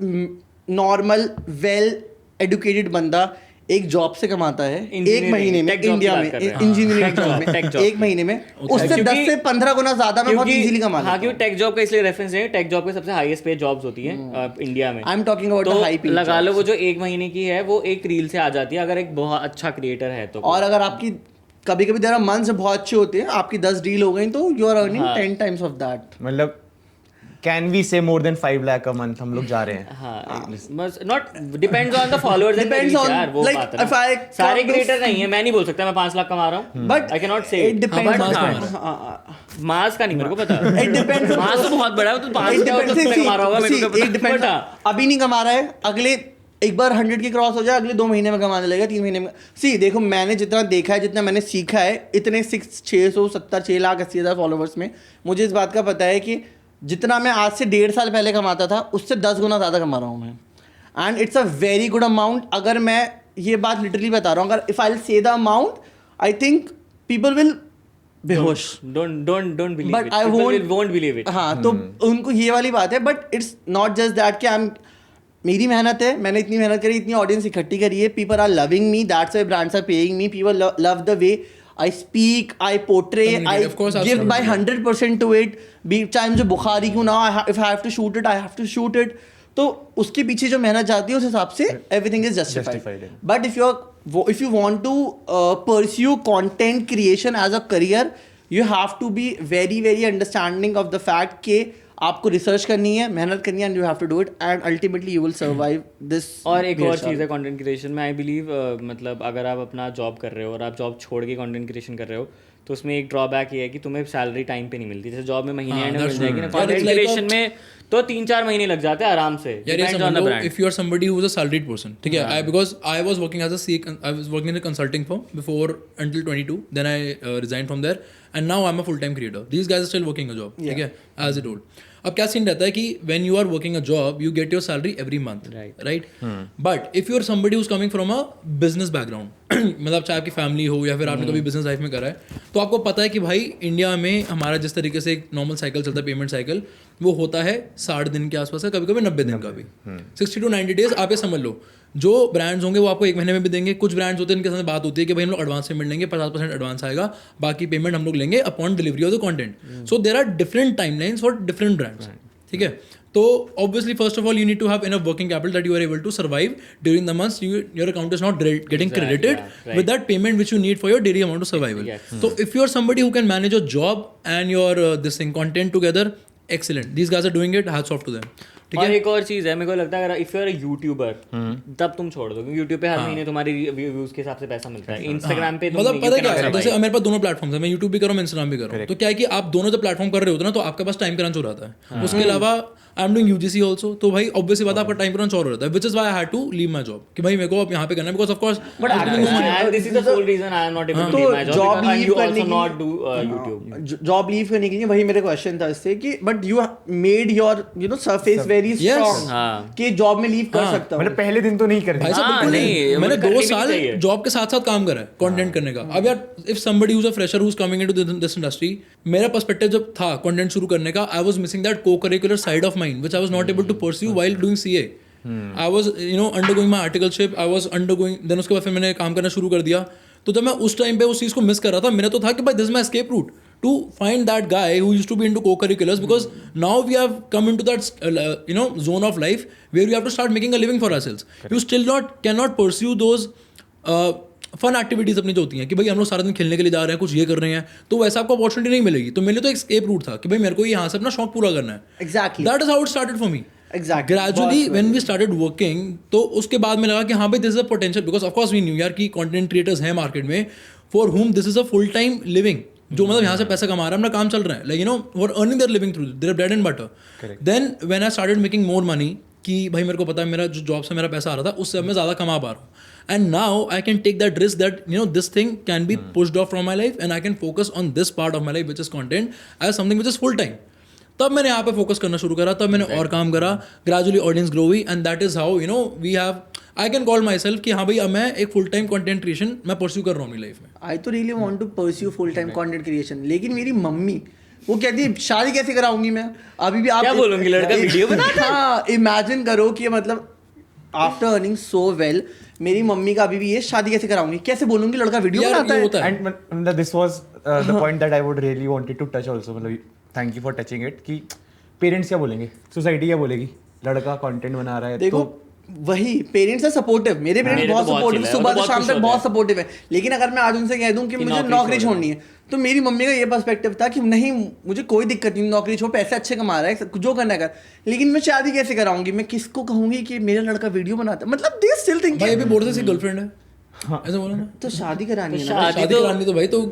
नॉर्मल वेल एडुकेटेड बंदा एक जॉब से कमाता है एक Engineering, महीने में tech job इंडिया की में, बात कर रहे हैं. इंजीनियरिंग Tech जॉब job, में tech job. एक महीने में, उससे क्योंकि- 10 से 15 गुना ज्यादा मैं बहुत इजीली कमा हाँ, लेता क्योंकि टेक जॉब का इसलिए रेफरेंस है, टेक जॉब के सबसे हाईएस्ट पे जॉब्स होती हैं इंडिया में. आई am talking about the high तो पेड. लगा लो वो जो एक महीने की है वो एक रील से आ जाती है अगर एक बहुत अच्छा क्रिएटर है तो. और अगर आपकी कभी कभी देर मंथ्स बहुत अच्छे होते हैं, आपकी 10 डील हो गई तो यू आर अर्निंग हाँ. 10 टाइम्स ऑफ दैट. मतलब can we say more than 5 lakh a month हम लोग जा रहे हैं. हाँ, बस not depends on the followers and Depends on, यार वो like, बात है if I ना. सारे count those- क्रिएटर नहीं है, मैं नहीं बोल सकता मैं 5 लाख कमा रहा हूँ, But आई कैन नॉट से it depends हाँ, on but- मास का नहीं मेरे को पता. It depends on- मास तो बहुत बड़ा है, तो 5 It depends- see, कमा रहा होगा मेरे को see, it depends पता. on- अभी नहीं कमा रहा है, अगले एक बार 100 की क्रॉस हो जाए, अगले 2 महीने में कमाने लगेगा, 3 महीने में. सी देखो, मैंने जितना देखा है, जितना मैंने सीखा है, इतने 6,70,000 फॉलोवर्स में मुझे इस बात का पता है कि जितना मैं आज से 1.5 साल पहले कमाता था उससे 10 गुना ज़्यादा कमा रहा हूँ मैं. And it's a very good amount. अगर मैं ये बात लिटरली बता रहा हूँ, अगर इफ आई से the amount, I think people will बेहोश. Don't believe But it. I People won't believe it. हाँ, तो उनको ये वाली बात है. But it's not just that कि मेरी मेहनत है, मैंने इतनी मेहनत करी, इतनी ऑडियंस इकट्ठी करी है, people are loving me, that's why brands are paying me, people love the way I speak, I portray, I Of course, give by absolutely. 100% to it. चाहे मुझे बुखारी क्यों ना, if I have to shoot it, I have to shoot it. तो उसके पीछे जो मेहनत जाती है उस हिसाब से everything is Justified, justified. yeah. But if you want to pursue content creation as a career, you have to be very very understanding of the fact कि आपको रिसर्च करनी है, मेहनत करनी है, and you have to do it, and ultimately you will survive this. और एक और चीज़ है कंटेंट क्रिएशन में, आई बिलीव मतलब अगर आप अपना जॉब कर रहे हो और आप जॉब छोड़ के कंटेंट क्रिएशन कर रहे हो तो उसमें एक ड्रॉबैक ये है कि तुम्हें सैलरी टाइम पे नहीं मिलती. जैसे जॉब में महीने एंड में मिल जाएगी ना, Yeah, content it's like creation में तो 3-4 महीने लग जाते हैं आराम से. यार ये Depends on समझ the low, brand. if you are somebody who is a salaried person, ठीक है, because I was working as a I was working in a consulting firm before until 22, then I resigned from there and now I'm a full time creator. These guys are still working a job, ठीक है, as I told. अब क्या scene रहता है कि when you are working a job, you get your salary every month, right? But if you are somebody who's coming from a business background, मतलब चाहे आपकी फैमिली हो या फिर आपने कभी बिजनेस लाइफ में करा है, तो आपको पता है कि भाई इंडिया में हमारा जिस तरीके से एक नॉर्मल साइकिल चलता है, पेमेंट साइकिल, वो होता है 60 दिन के आसपास का, कभी कभी 90 दिन का भी. 60 to 90 days आप ये समझ लो. जो ब्रांड्स होंगे वो आपको 1 महीने में भी देंगे. कुछ ब्रांड्स होते हैं इनके साथ बात होती है कि भाई हम लोग एडवांस पेमेंट लेंगे, 50% एडवांस आएगा, बाकी पेमेंट हम लोग लेंगे upon delivery of the content. So there are different timelines for different brands, ठीक है. तो obviously first of all you need to have enough working capital that you are able to survive during the months your account is not getting credited with that payment which you need for your daily amount of survival. So if you are somebody who can manage your job and your this thing content together, excellent. These guys are doing it, hats off to them. और एक और चीज़ है, मेरे को लगता है अगर if you are a YouTuber तब तुम छोड़ दो, क्योंकि यूट्यूब पे हर महीने तुम्हारी व्यूज के हिसाब से पैसा मिलता है. इंस्टाग्राम पे मतलब पता क्या है, जैसे मेरे पास दोनों प्लेटफॉर्म्स है, मैं यूट्यूब भी कर रहा हूँ, मैं इंस्टाग्राम भी कर रहा हूँ. तो क्या है कि आप दोनों जब प्लेटफॉर्म कर रहे होते ना, तो आपके पास टाइम क्रंच हो रहा है. उसके अलावा I am doing UGC also, तो भाई ऑब्वियसली बात है आपका टाइम क्रंच और हो रहा है, which is why I had to leave my job कि भाई मेरे को अब यहाँ पे करना है, because of course this is the sole reason I am not able to leave my job, job because leave you करने आल्सो की- not do YouTube. Job leave करने के लिए वही मेरे क्वेश्चन था इससे कि but you made your surface very strong हाँ. कि जॉब में लीव कर सकता हूँ. मतलब पहले दिन तो नहीं कर भाई रहे. साहब हाँ, बिल्कुल नहीं, नहीं. मैंने करनी 2 भी साल चाहिए. जॉब के साथ साथ काम करा है कंटेंट करने का. अब यार if somebody who's a fresher who is coming into this industry, मेरा पर्सपेक्टिव जब था कंटेंट शुरू करने का, I was missing that co-curricular side of mind which I was not able to pursue while doing CA. I was undergoing my articleship, I was undergoing, then उसके बाद फिर मैंने काम करना शुरू कर दिया. तो जब मैं उस टाइम पे उस चीज़ को मिस कर रहा था, मेरा तो था कि भाई this is my escape route to find that guy who used to be into co-curriculars, because now we have come into that zone of life where we have to start making a living for ourselves. You still cannot pursue those fun activities अपनी जो होती हैं कि भाई हम लोग सारा दिन खेलने के लिए जा रहे हैं, कुछ ये कर रहे हैं, तो वैसा आपको अपॉर्चुनिटी नहीं मिलेगी. तो मेरे लिए तो एक escape रूट था कि भाई मेरे को यहाँ से अपना शौक पूरा करना है. Exactly. That is how it started for me. Exactly. Gradually when we started working, तो उसके बाद में लगा कि हाँ भाई this is a potential, because of course we knew यार कि कंटेंट क्रिएटर्स हैं मार्केट में for whom this is a full time living, जो मतलब यहाँ से पैसा कमा रहा है, अपना काम चल रहा है, like for earning their living through their bread and butter. Then when I started making more money, कि भाई मेरे को पता है मेरा जो जॉब से मेरा पैसा आ रहा था उससे अब मैं ज़्यादा कमा पा रहा हूँ, and now I can take that risk that this thing can be pushed off from my life and I can focus on this part of my life which is content as something which is full time. तब मैंने यहाँ पे focus करना शुरू करा, तब मैंने और काम करा, ग्रेजुअली ऑडियंस ग्रो हुई, and that is how we have I can call my self कि हाँ भाई अब मैं एक फुल टाइम कंटेंट क्रिएशन मैं परस्यू कर रहा हूँ अपनी लाइफ में। आई तो really want to pursue full time content creation, लेकिन मेरी मम्मी वो कहती है शादी कैसे कराऊंगी मैं, अभी भी आप क्या बोलूंगी, लड़का वीडियो बनाता है? हाँ, इमेजिन करो कि मतलब आफ्टर अर्निंग सो वेल मेरी मम्मी का अभी भी ये शादी कैसे कराऊंगी, कैसे बोलूंगी लड़का वीडियो यार, बनाता ये है। होता है। And this was the point that I would really wanted to touch also. मतलब thank you for touching it कि पेरेंट्स क्या बोलेंगे, सोसाइटी क्या बोलेगी, लड़का कंटेंट बना रहा है देखो तो वही पेरेंट्स है सपोर्टिव, मेरे पेरेंट्स मेरे बहुत तो बहुत सपोर्टिव, chill है, सुबह वो तो से शाम बहुत तक खुश बहुत होते सपोर्टिव है। लेकिन अगर मैं आज उनसे कह दूं कि मुझे नौकरी नौकरी छोड़ छोड़नी है, तो मेरी मम्मी का ये पर्सपेक्टिव था कि नहीं मुझे कोई दिक्कत नहीं, नौकरी छोड़, पैसे अच्छे कमा रहा है, जो करना है कर, लेकिन मैं शादी कैसे कराऊंगी, मैं किसको कहूंगी कि मेरा लड़का वीडियो बनाता है, मतलब दे स्टिल थिंकिंग भाई अभी बोल रहे थे गर्लफ्रेंड है, ऐसा बोला ना, तो शादी करानी है तो ना, शादी करानी तो भाई तो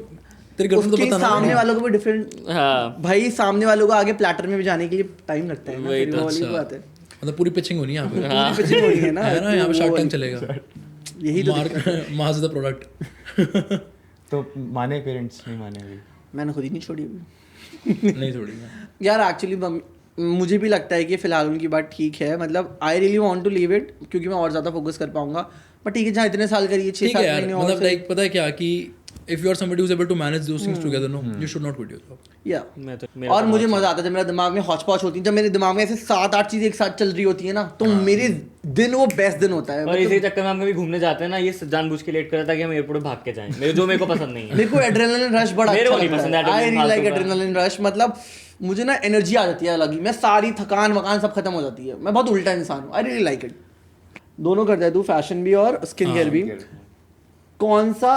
तेरी गर्लफ्रेंड तो उसके पता सामने ना। वालों को भी डिफरेंट, हाँ भाई सामने वालों को आगे प्लेटर में भी जाने के लिए टाइम लगता है ना, वही फिर तो, वो वाली अच्छा। बात है, मतलब पूरी पिचिंग होनी है यहाँ पे, पूरी pitching हो रही है ना, है ना, यहाँ पे तो शार्क वो टैंक वाली- चलेगा, यही तो मार्स द प्रोडक्ट। तो माने पेरेंट्स नहीं माने अभी। मैंने खुद ही नहीं छोड़ी अभी। नहीं थोड़ी यार एक्चुअली मुझे भी लगता है कि फिलहाल उनकी बात ठीक है, मतलब I really want to leave it क्योंकि मैं और ज़्यादा फोकस कर पाऊंगा, बट ठीक है जहाँ इतने साल करिए 6-7 ठीक है यार, महीने और मतलब से- लाइक पता है क्या कि if you are somebody who is able to manage those things together, no you should not quit your job. या मैं तो मेरा और तो मुझे बहुत मजा आता है जब मेरे दिमाग में हौच पौच होती है, जब मेरे दिमाग में ऐसे 7-8 चीजें एक साथ चल रही होती है ना, तो मेरे दिन वो बेस्ट दिन होता है। और मतलब इसी चक्कर में हम कभी घूमने जाते हैं ना, ये जानबूझ के लेट कर रहा था कि हम एयरपोर्ट भाग के जाएं, मेरे को पसंद नहीं है। मेरे को एड्रेनलिन रश बड़ा मेरे अच्छा को नहीं लगता पसंद है, आई adrenaline रियली लाइक फालतू का। एड्रेनलिन रश, मतलब मुझे ना एनर्जी आ जाती है अलग ही, मैं सारी थकान वकान सब खत्म हो जाती है, मैं बहुत उल्टा इंसान हूँ, आई रियली लाइक इट। दोनों करता है तू, फैशन भी और स्किन केयर भी, कौन सा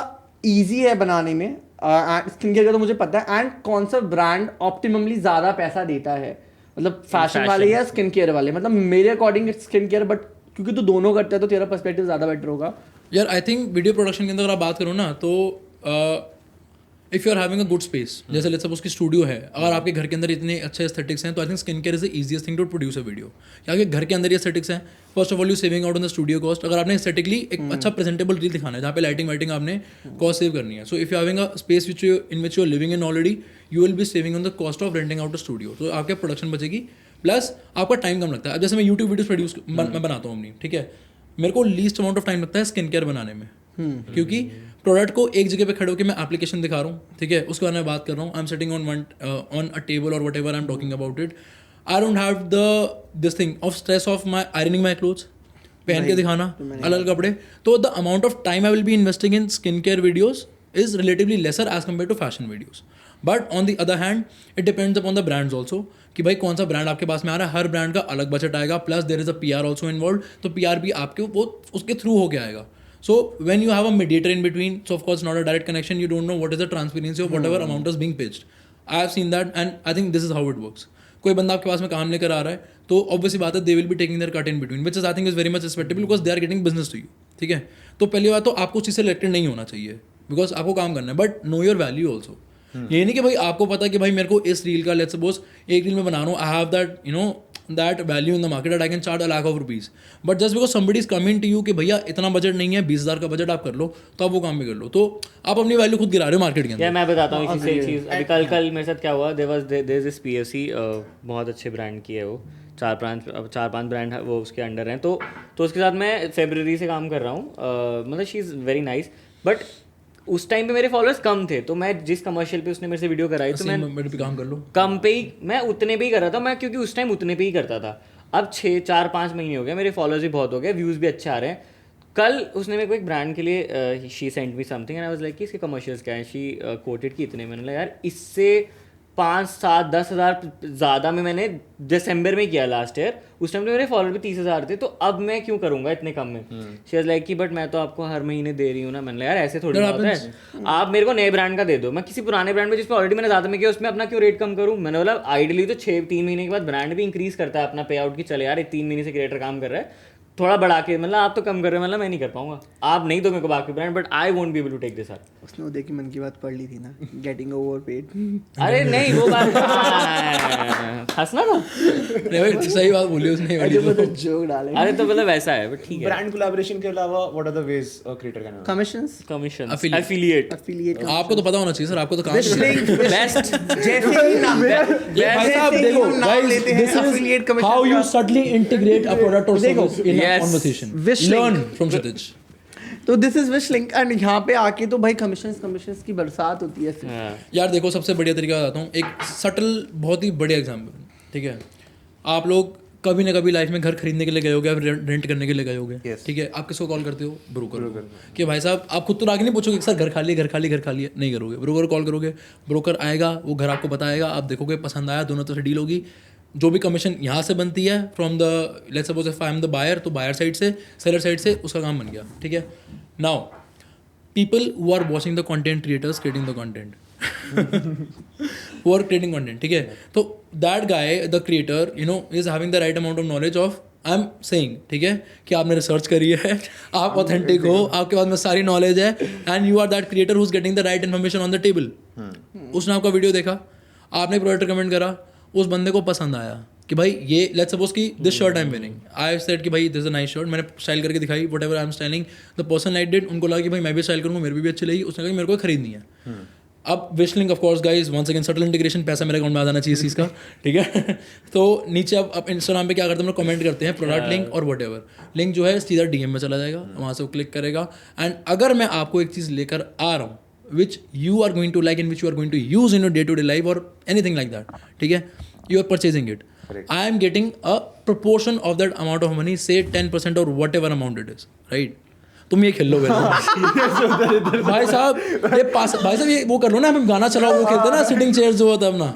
इजी है बनाने में, स्किन केयर का तो मुझे पता है, एंड कौन सा ब्रांड ऑप्टिममली ज्यादा पैसा देता है, मतलब फैशन वाले या स्किन केयर वाले, मतलब मेरे अकॉर्डिंग स्किन केयर, बट क्योंकि तू दोनों करता है तो तेरा पर्सपेक्टिव ज्यादा बेटर होगा। यार आई थिंक वीडियो प्रोडक्शन के अंदर अगर आप बात करो ना तो if you are having a good space, जैसे लेट्स सपोज की स्टूडियो है, अगर आपके घर के अंदर इतने अच्छे एस्थेटिक्स हैं तो I think skin care is the easiest thing to produce a video. क्योंकि घर के अंदर ये एस्थेटिक्स हैं, first of all you saving out on the studio cost, अगर आपने एस्थेटिकली एक अच्छा प्रेजेंटेबल रील दिखाना है जहाँ पे लाइटिंग वाइटिंग आपने कॉस्ट सेव करनी है, so if you having a space which you in which you are living in already, you will be saving on the cost of renting out a studio, तो आपके production बचेगी, plus आपका time कम लगता है। अब जैसे मैं यूट्यूब वीडियोस मैं बनाता हूँ अपनी, ठीक है, मेरे को लीस्ट अमाउंट ऑफ टाइम लगता है स्किन केयर बनाने में, क्योंकि प्रोडक्ट को एक जगह पे खड़े होकर मैं एप्लीकेशन दिखा रहा हूँ, ठीक है, उसके बारे में बात कर रहा हूँ, I am sitting on a table और whatever I am talking about it, I don't have this thing of stress of my ironing my clothes, पहन के दिखाना अलग अलग कपड़े, तो the amount of time I will be investing in skin care videos is relatively lesser as compare to fashion videos. But on the other hand it depends upon the brands also कि भाई कौन सा brand आपके पास में आ रहा है, हर brand का अलग बजट आएगा, plus there is a PR also involve, तो PR भी आपके वो उसके थ्रू होके आएगा। So when you have a mediator in between, so of course not a direct connection, you don't know what is the transparency of whatever amount is being pitched. I have seen that and I think this is how it works. कोई बंदा आपके पास में काम लेकर आ रहा है तो obviously बात है they will be taking their cut in between, which is I think is very much respectable because they are getting business to you, ठीक है। तो पहली बात तो आपको उस चीज़ से रिलेटेड नहीं होना चाहिए बिकॉज आपको काम करना है, but know your value also. ये नहीं कि भाई आपको पता कि भाई मेरे को इस रील का लेट्स सपोज एक रील में बना रहा हूँ, I have that you know that value in the market that I can charge a lakh of rupees, but just because somebody is coming to you कि भैया इतना बजट नहीं है, 20,000 का बजट आप कर लो, तो आप वो काम भी कर लो, तो आप अपनी वैल्यू खुद गिरा रहे हो मार्केट के अंदर। क्या मैं बताता हूँ इसी से एक चीज़, अभी कल मेरे साथ क्या हुआ, देयर इज दिस POC, बहुत अच्छे ब्रांड की है वो, 4-5 ब्रांड वो उसके अंडर हैं, तो उसके साथ मैं फरवरी से काम कर रहा हूँ, मतलब she is very nice, but उस टाइम पे मेरे फॉलोअर्स कम थे, तो मैं जिस कमर्शियल पे उसने मेरे से वीडियो कराई तो मैं मेरे पे काम कर लो, कम पे ही मैं उतने पे ही कर रहा था, मैं क्योंकि उस टाइम उतने पे ही करता था। अब 4-5 महीने हो गए, मेरे फॉलोअर्स भी बहुत हो गए, व्यूज़ भी अच्छे आ रहे हैं। कल उसने मेरे को एक ब्रांड के लिए she sent me something and I was like कि इसके कमर्शियल्स क्या हैं, शी कोटेड की इतने, मैंने लगा यार इससे 5-7-10 हज़ार ज़्यादा में मैंने दिसंबर में किया लास्ट ईयर, उस टाइम पे मेरे फॉलोअर भी 30,000 थे, तो अब मैं क्यों करूँगा इतने कम में। शी वाज लाइक कि बट मैं तो आपको हर महीने दे रही हूँ ना, मैंने लगा यार ऐसे थोड़ी ना होता है, आप मेरे को नए ब्रांड का दे दो, मैं किसी पुराने ब्रांड में जिस पर ऑलरेडी मैंने ज़्यादा में किया उसमें अपना क्यों रेट कम करूँ। मैंने बोला आइडियली तो 3 महीने के बाद ब्रांड भी इंक्रीज़ करता है अपना पे आउट की, चले यार 3 महीने से क्रिएटर काम कर रहा है, थोड़ा बढ़ा के, मतलब आप तो कम कर रहे हो, मतलब मैं नहीं कर पाऊंगा, आप नहीं तो मेरे को बाकी brand, but I won't be able to take this up. उसने वो देखी मन की बात पढ़ ली थी ना, गेटिंग ओवरपेड। अरे नहीं वो बात हंसना था। नहीं भाई सही बात बोली उसने अरे वो तो जोक डाले। अरे तो मतलब वैसा है, बट ठीक है। ब्रांड कोलैबोरेशन के अलावा what are the ways a creator can earn? Commissions, commission, Affiliate. Affiliate, affiliate, आपको तो पता होना चाहिए सर, आपको तो काम बेस्ट। जैसे ही नाम भाई साहब जैसे ही देखो हम नाम guys, लेते हैं this is affiliate commission how you का। subtly integrate a product or देखो, service in a yes. conversation. Wish Learn link. from Kshitij. तो this is wish link and यहाँ पे आके तो भाई कमीशंस की बरसात होती है सिर्फ। यार देखो सबसे बढ़िया तरीका बताता हूँ, एक सटल बहुत ही बढ़िया एग्जाम्पल, ठीक है। आप लोग कभी ना कभी लाइफ में घर खरीदने के लिए गए होगे, आप रेंट करने के लिए गए होगे, ठीक है। आप किसको कॉल करते हो? ब्रोकर कि भाई साहब, आप खुद तो आगे नहीं पूछोगे कि सर घर खाली घर खाली घर खाली है, नहीं करोगे, ब्रोकर कॉल करोगे, ब्रोकर आएगा, वो घर आपको बताएगा, आप देखोगे पसंद आया, दोनों तरफ से डील होगी, जो भी कमीशन यहाँ से बनती है from the let's suppose if I am the buyer, तो बायर साइड से, सेलर साइड से उसका काम बन गया, ठीक है। Now people who are watching the content creators creating the content who are creating content, ठीक है। तो that guy, the creator, you know, is having the right amount of knowledge of I am saying, ठीक है, कि आपने research करी है, आप ऑथेंटिक हो, आपके पास में सारी नॉलेज है, and you are that creator who is getting the right information on the table. उसने आपका वीडियो देखा, आपने प्रोडक्ट रिकमेंड करा, उस बंदे को पसंद आया कि भाई ये लेट्स सपोज कि this shirt I am wearing, I said कि भाई this is a nice shirt, मैंने स्टाइल करके दिखाई, what ever I M styling, the person like did, उनको लगा कि भाई मैं भी स्टाइल करूँगा, मेरे भी अच्छी लगी, उसने कहा कि मेरे को खरीदनी है। अब Wishlink of course guys, once again subtle integration, पैसा मेरे अकाउंट में आ जाना चाहिए इस चीज़ का, ठीक है। तो नीचे अब इंस्टाग्राम पे क्या करते हैं, हम लोग कमेंट करते हैं प्रोडक्ट लिंक और वट एवर लिंक, जो है सीधा डीएम में चला जाएगा, वहाँ से वो क्लिक करेगा, एंड अगर मैं आपको एक चीज़ लेकर आ रहा हूँ which you are going to like and which you are going to use in your day-to-day life or anything like that, ठीक है, you are purchasing it. I am getting a proportion of that amount of money, say 10% or whatever amount it is, right? तुम ये खेल लो भाई साहब, ये पास भाई साहब ये वो कर लो ना, हम गाना चलाओ वो खेलते हैं ना, सिटिंग चेयर्स जो होता है अपना,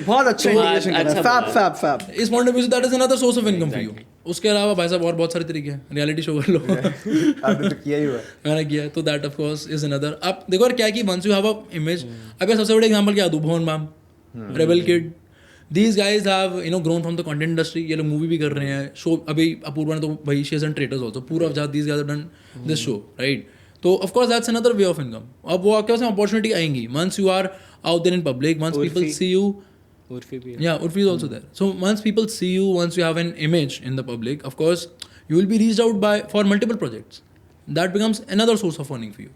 बहुत अच्छा इंटीग्रेशन कर रहा है, फैब फैब फैब। इस point of view say that is another source of income for you. उसके अलावा भाई साहब और बहुत सारे तरीके हैं, रियलिटी शो कर लो, आपने तो किया ही हुआ है। मैंने किया, तो that of course is another. अब देखो यार क्या है कि once you have a image, अब सबसे बड़ा एग्जांपल क्या दूं, Bhuvan ma'am, rebel kid, these guys have you know grown from the content industry, ये लोग मूवी भी कर रहे हैं, शो अभी अपूर्वा ने तो भाई she is an traitors also, पूरा जात these guys have done this show, right. तो of course that's another way of income. अब वो आपके पास अपॉर्चुनिटी आएंगी once you are out there in public, once people see you. Yeah, Urfi is also there. So once people see you, once you have an image in the public, of course, you will be reached out by for multiple projects. That becomes another source of earning for you.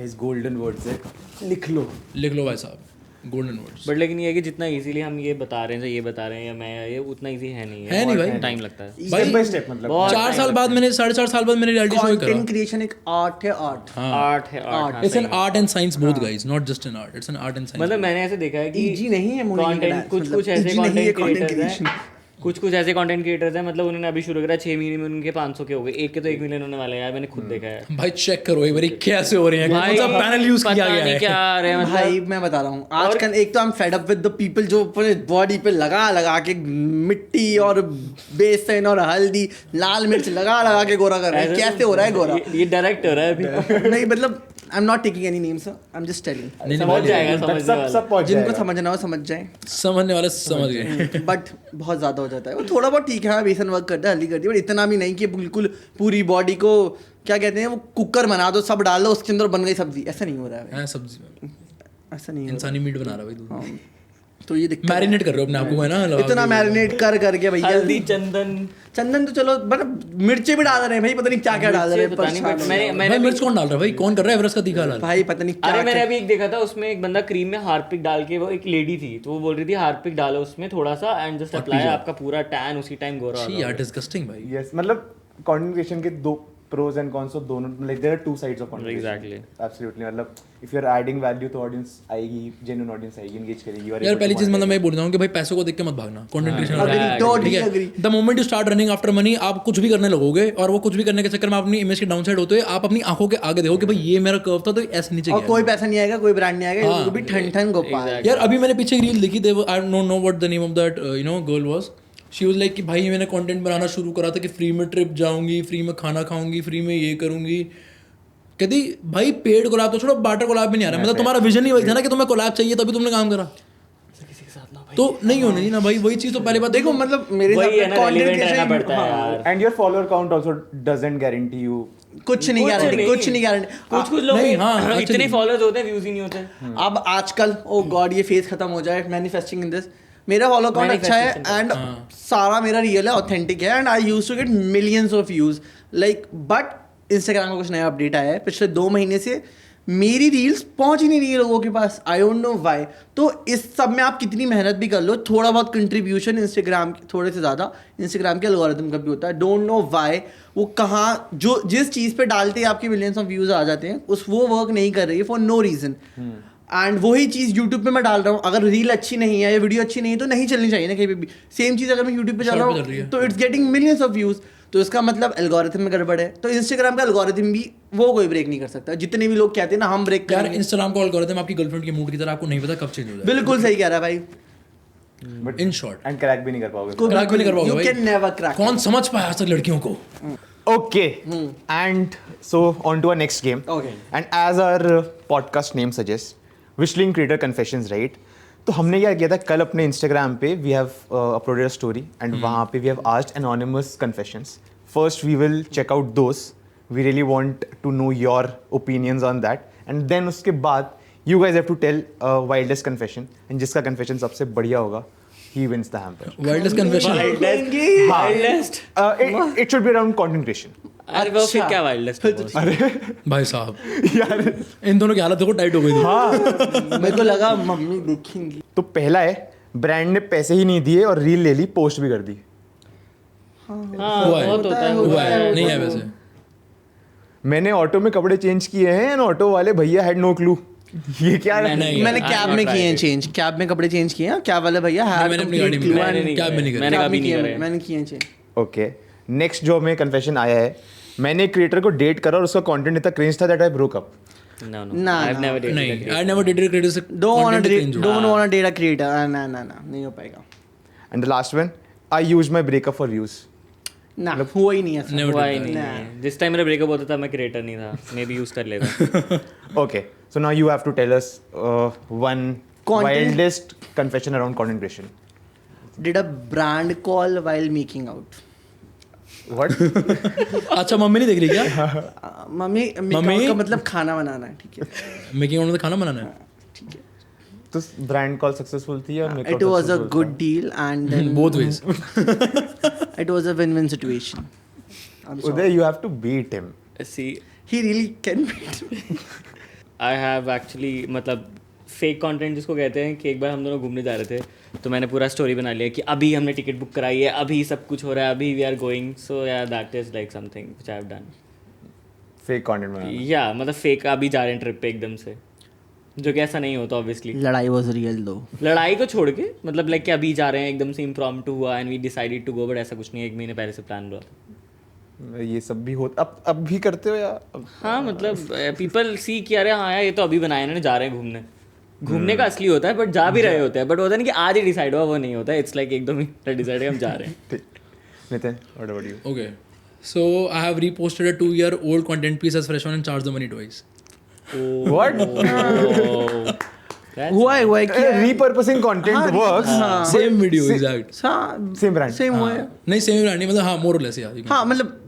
Guys, golden words है, लिख लो भाई साहब, golden words. But लेकिन ये है कि जितना easily हम ये बता रहे हैं, ये बता रहे हैं, या मैं ये उतना इजी है नहीं है नहीं भाई, टाइम लगता है स्टेप बाय स्टेप। मतलब 4 साल बाद मैंने 4.5 साल बाद मैंने रियलिटी शो करा। कंटेंट क्रिएशन एक आर्ट है, आर्ट। आर्ट है, art. It's an art and science both guys, not just an art. It's an art and science. मतलब मैंने ऐसे देखा है कि इजी नहीं है कंटेंट, कुछ ऐसे कंटेंट क्रिएटर्स हैं, कुछ ऐसे कंटेंट क्रिएटर्स हैं, मतलब उन्होंने अभी शुरू करा 6 महीने में उनके 500 के हो गए, एक के तो 1 मिलियन होने वाले हैं यार, मैंने खुद देखा है भाई चेक करो एक बार कैसे हो रहे हैं, कौन सा पैनल यूज किया गया है, क्या आ रहे हैं मतलब। भाई मैं बता रहा हूँ आजकल एक तो I'm fed up with the people जो अपने बॉडी पे लगा के मिट्टी और बेसन और हल्दी लाल मिर्च लगा के गोरा कर रहे हैं। कैसे हो रहा है गोरा? ये डायरेक्ट हो रहा है अभी। नहीं मतलब I'm not taking any names, sir. I'm just telling. समझ जाएगा, समझ सब पहुंच जिनको जाएगा। समझना हो समझ जाए, समझने वाले समझ गए। बट बहुत ज़्यादा हो जाता है वो। थोड़ा बहुत ठीक है, बेसन वर्क करता है, हल्दी करती है, बट इतना भी नहीं कि बिल्कुल पूरी बॉडी को क्या कहते हैं वो कुकर बना दो, सब डाल दो, उसके अंदर बन गई सब्जी। ऐसा नहीं हो रहा है, सब्जी ऐसा नहीं हो इंसानी मीट बना रहा है भाई, रहा। तो ये दिक्कत मैरिनेट कर रहे हो अपने आप को, है ना, इतना मैरिनेट करके भैया। हल्दी, चंदन तो चलो, बट मिर्ची भी डाल रहे हैं भाई, पता नहीं क्या क्या डाल रहे हैं। पता नहीं, but भाई मैंने मिर्च कौन डाल रहा है भाई, कौन कर रहा है एवरेस्ट का तीखा लाल? भाई पता नहीं क्या। अरे मैंने अभी एक देखा था, उसमें एक बंदा क्रीम में हार्पिक डाल के, वो एक लेडी थी, तो वो बोल रही थी हार्पिक डालो उसमें थोड़ा सा एंड जस्ट अप्लाई, आपका पूरा टैन उसी टाइम गोरा हो छी यार, डिस्गस्टिंग भाई। यस, मतलब कंटेंट क्रिएशन के दो pros and cons, of दोनों, like there are two sides of content creation. Exactly. Absolutely, मतलब if you are adding value तो audience आएगी, genuine audience आएगी, engage करेगी। यार पहली चीज मतलब मैं बोल रहा हूँ कि भाई पैसों को देख के मत भागना, content creation Totally agree. The moment you start running after money, आप कुछ भी करने लगोगे, और वो कुछ भी करने के चक्कर में अपनी इमेज के डाउन साइड होते हुए आप अपनी आंखों के आगे देखो कि भाई ये मेरा कर्व था तो ऐसे नीचे और गया। कोई पैसा नहीं आएगा, कोई ब्रांड नहीं आएगा, वो भी ठन गोपाल। यार अभी मैंने पीछे एक रील देखी थी, I don't know what the name of that you know girl was, she was like कि भाई मैंने कंटेंट बनाना शुरू करा था कि फ्री में ट्रिप जाऊंगी, फ्री में खाना खाऊंगी, फ्री में ये करूंगी। कहती भाई पेड कोलैब तो छोड़ो, बाटर कोलैब भी नहीं आ रहा, मतलब तुम्हारा विजन ही वही था ना कि तुम्हें कोलैब चाहिए तभी तुमने काम करा। किसी के साथ ना तो नहीं होनी थी ना भाई, वही चीज तो पहले बात देखो मतलब मेरे वही है ना, content relevant creation- रहना पड़ता है हाँ, यार। And your follower count also doesn't guarantee you. कुछ नहीं गारंटी, कुछ नहीं गारंटी। कुछ लोग नहीं, हाँ, इतने actually- फॉलोअर्स होते हैं, व्यूज ही नहीं होते। अब आजकल ओ गॉड ये फेज खत्म हो जाए, मैनिफेस्टिंग इन दिस, मेरा फॉलो काउंट अच्छा है एंड सारा मेरा रियल है, ऑथेंटिक है and I used to get millions of views like, but Instagram का कुछ नया अपडेट आया है पिछले 2 महीने से, मेरी रील्स पहुंच ही नहीं रही है लोगों के पास, आई डोंट नो व्हाई। तो इस सब में आप कितनी मेहनत भी कर लो, थोड़ा बहुत कंट्रीब्यूशन इंस्टाग्राम, थोड़े से ज़्यादा इंस्टाग्राम के एल्गोरिथम का भी होता है, डोंट नो व्हाई वो कहाँ जो जिस चीज़ पे डालते हैं आपके मिलियंस ऑफ व्यूज़ आ जाते हैं, उस वो वर्क नहीं कर रही है फॉर नो रीज़न। एंड वही चीज़ यूट्यूब पे मैं डाल रहा हूँ, अगर रील अच्छी नहीं है या वीडियो अच्छी नहीं है तो नहीं चलनी चाहिए ना कहीं पे भी। सेम चीज़ अगर मैं यूट्यूब पे चल रहा Short पे चल रही हूँ है। तो it's getting millions of views, तो इसका मतलब एल्गोरिथम में गड़बड़ है। तो इंस्टाग्राम का एल्गोरिथम भी वो कोई ब्रेक नहीं कर सकता, जितने भी लोग कहते हैं ना हम ब्रेक यार करेंगे। इंस्टाग्राम का एल्गोरिथम आपकी गर्लफ्रेंड के मूड की तरह, आपको नहीं पता कब चेंज हो जाए। बिल्कुल सही कह रहा है भाई, But in short and crack भी नहीं कर पाओगे. क्रैक भी नहीं कर पाओगे यू भाई। Can never crack. कौन समझ पाया आज तक लड़कियों को? Okay. And so on to our next game. Okay. And as our podcast name suggests, Wishling Creator Confessions, right? तो हमने क्या किया था कल अपने Instagram पे we have uploaded a story and वहाँ पे we have asked anonymous confessions. First we will check out those. We really want to know your opinions on that. And then उसके बाद you guys have to tell wildest confession and जिसका confession सबसे बढ़िया होगा he wins the hamper. Wildest confession. Wildest, It should be around content creation. अरे वो फिर अच्छा। क्या वाइल्डेस्ट? भाई साहब इन दोनों की हालत देखो, टाइट हो गई थी। मेरे को लगा मम्मी देखेंगी। तो पहला है ब्रांड ने पैसे ही नहीं दिए और रील ले ली, पोस्ट भी कर दी. हाँ हुआ है, बहुत होता है, हुआ होता है, है। नहीं है वैसे। मैंने ऑटो में कपड़े चेंज किए हैं एंड ऑटो वाले भैया हैड नो क्लू. ये क्या है? नहीं, मैंने I कैब have में not किए हैं tried it. चेंज, कैब में कपड़े चेंज किए हैं, कैब वाले भैया had मैंने अपनी गाड़ी complete में clue मैंने and- नहीं कैब में नहीं किया। करी। मैंने कैब कभी में नहीं किए, करे। मैंने किए हैं चेंज। ओके, नेक्स्ट जो हमें कन्फेशन आया है, मैंने क्रिएटर को डेट करा और उसका कंटेंट इतना क्रिंज था that I broke up. No, no. Nah, I've nah. never dated a नहीं, creator. I never dated creator से Don't wanna content date, change हो। don't wanna date a creator. ना ना ना, नहीं हो पाएगा। And the last one, I use my breakup for views. ना हुआ ही नहीं ऐसा। Never हुआ did ही that. नहीं है। जिस टाइम मेरा ब्रेकअप होता था मैं क्रिएटर नहीं था, मे बी यूज कर लेता। Okay, so now you have to tell us one Content- wildest confession around content creation. Did a brand call while making out? What? अच्छा मम्मी नहीं देख रही क्या? Mummy mummy? का मतलब खाना बनाना है, ठीक है। मेकिंग आउट में तो खाना बनाना है। ठीक है। तो ब्रांड कॉल सक्सेसफुल थी या makeout? It was a good deal and then both ways. it was a win-win situation. I'm sorry. Uday, you have to beat him. See, He really can beat me. I have actually मतलब fake content जिसको कहते हैं कि एक बार हम दोनों घूमने जा रहे थे तो मैंने पूरा स्टोरी बना लिया कि अभी हमने टिकट बुक कराई है, अभी सब कुछ हो रहा है, अभी we are going, so yeah that is like something which I have done. Fake content बनाना. या मतलब फेक अभी जा रहे हैं ट्रिप पे एकदम से, जो कि ऐसा नहीं होता ऑब्वियसली. लड़ाई was real though. लड़ाई को छोड़ के मतलब लाइक कि अभी जा रहे हैं एकदम से इम्प्रॉम्प्टू हुआ and we decided to go, but ऐसा कुछ नहीं है, 1 महीने पहले से प्लान हुआ था. ये सब भी होता, अब भी करते हो या हाँ मतलब पीपल सी कि अरे हाँ यार ये तो अभी बनाया ना, जा रहे हैं घूमने का असली होता है, बट जा भी रहे होते हैं, बट होता है ना कि आज ही डिसाइड हुआ, वो नहीं होता है. इट्स लाइक एकदम ही डिसाइड है हम जा रहे हैं. ठीक. Nitin, what about you? Okay. So I have reposted a 2-year-old content piece as fresh one and charged the money twice. What? हुआ है क्या? Repurposing content works. Same video, exact. Same brand. Same हुआ है। नहीं सेम ब्रांड नहीं, मतलब हाँ more or less यार। हाँ मतलब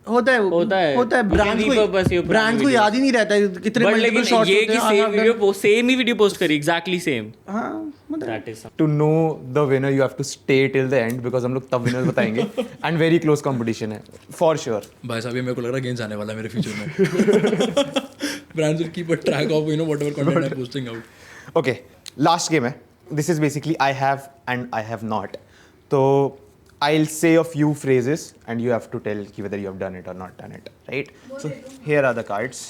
होता है होता है। होता है। You can repurpose your brand को video. याद ही नहीं रहता है कितने बट मल्टीपल लेकिन शॉट्स ये होते कि हैं। सेम वीडियो सेम ही वीडियो पोस्ट करी, एग्जैक्टली सेम. हाँ मतलब that is To know the winner, you have to stay till the end because हम लोग तब winners बताएंगे. And very close competition है, for sure. भाई साहब ये मेरे को लग रहा है गेम्स आने वाला है मेरे फ्यूचर में। Brands will keep a track of whatever content I'm posting out. Okay, last game है. This is basically I have and I have not. तो I'll say a few phrases and you have to tell कि whether you have done it or not done it, right? So here are the cards.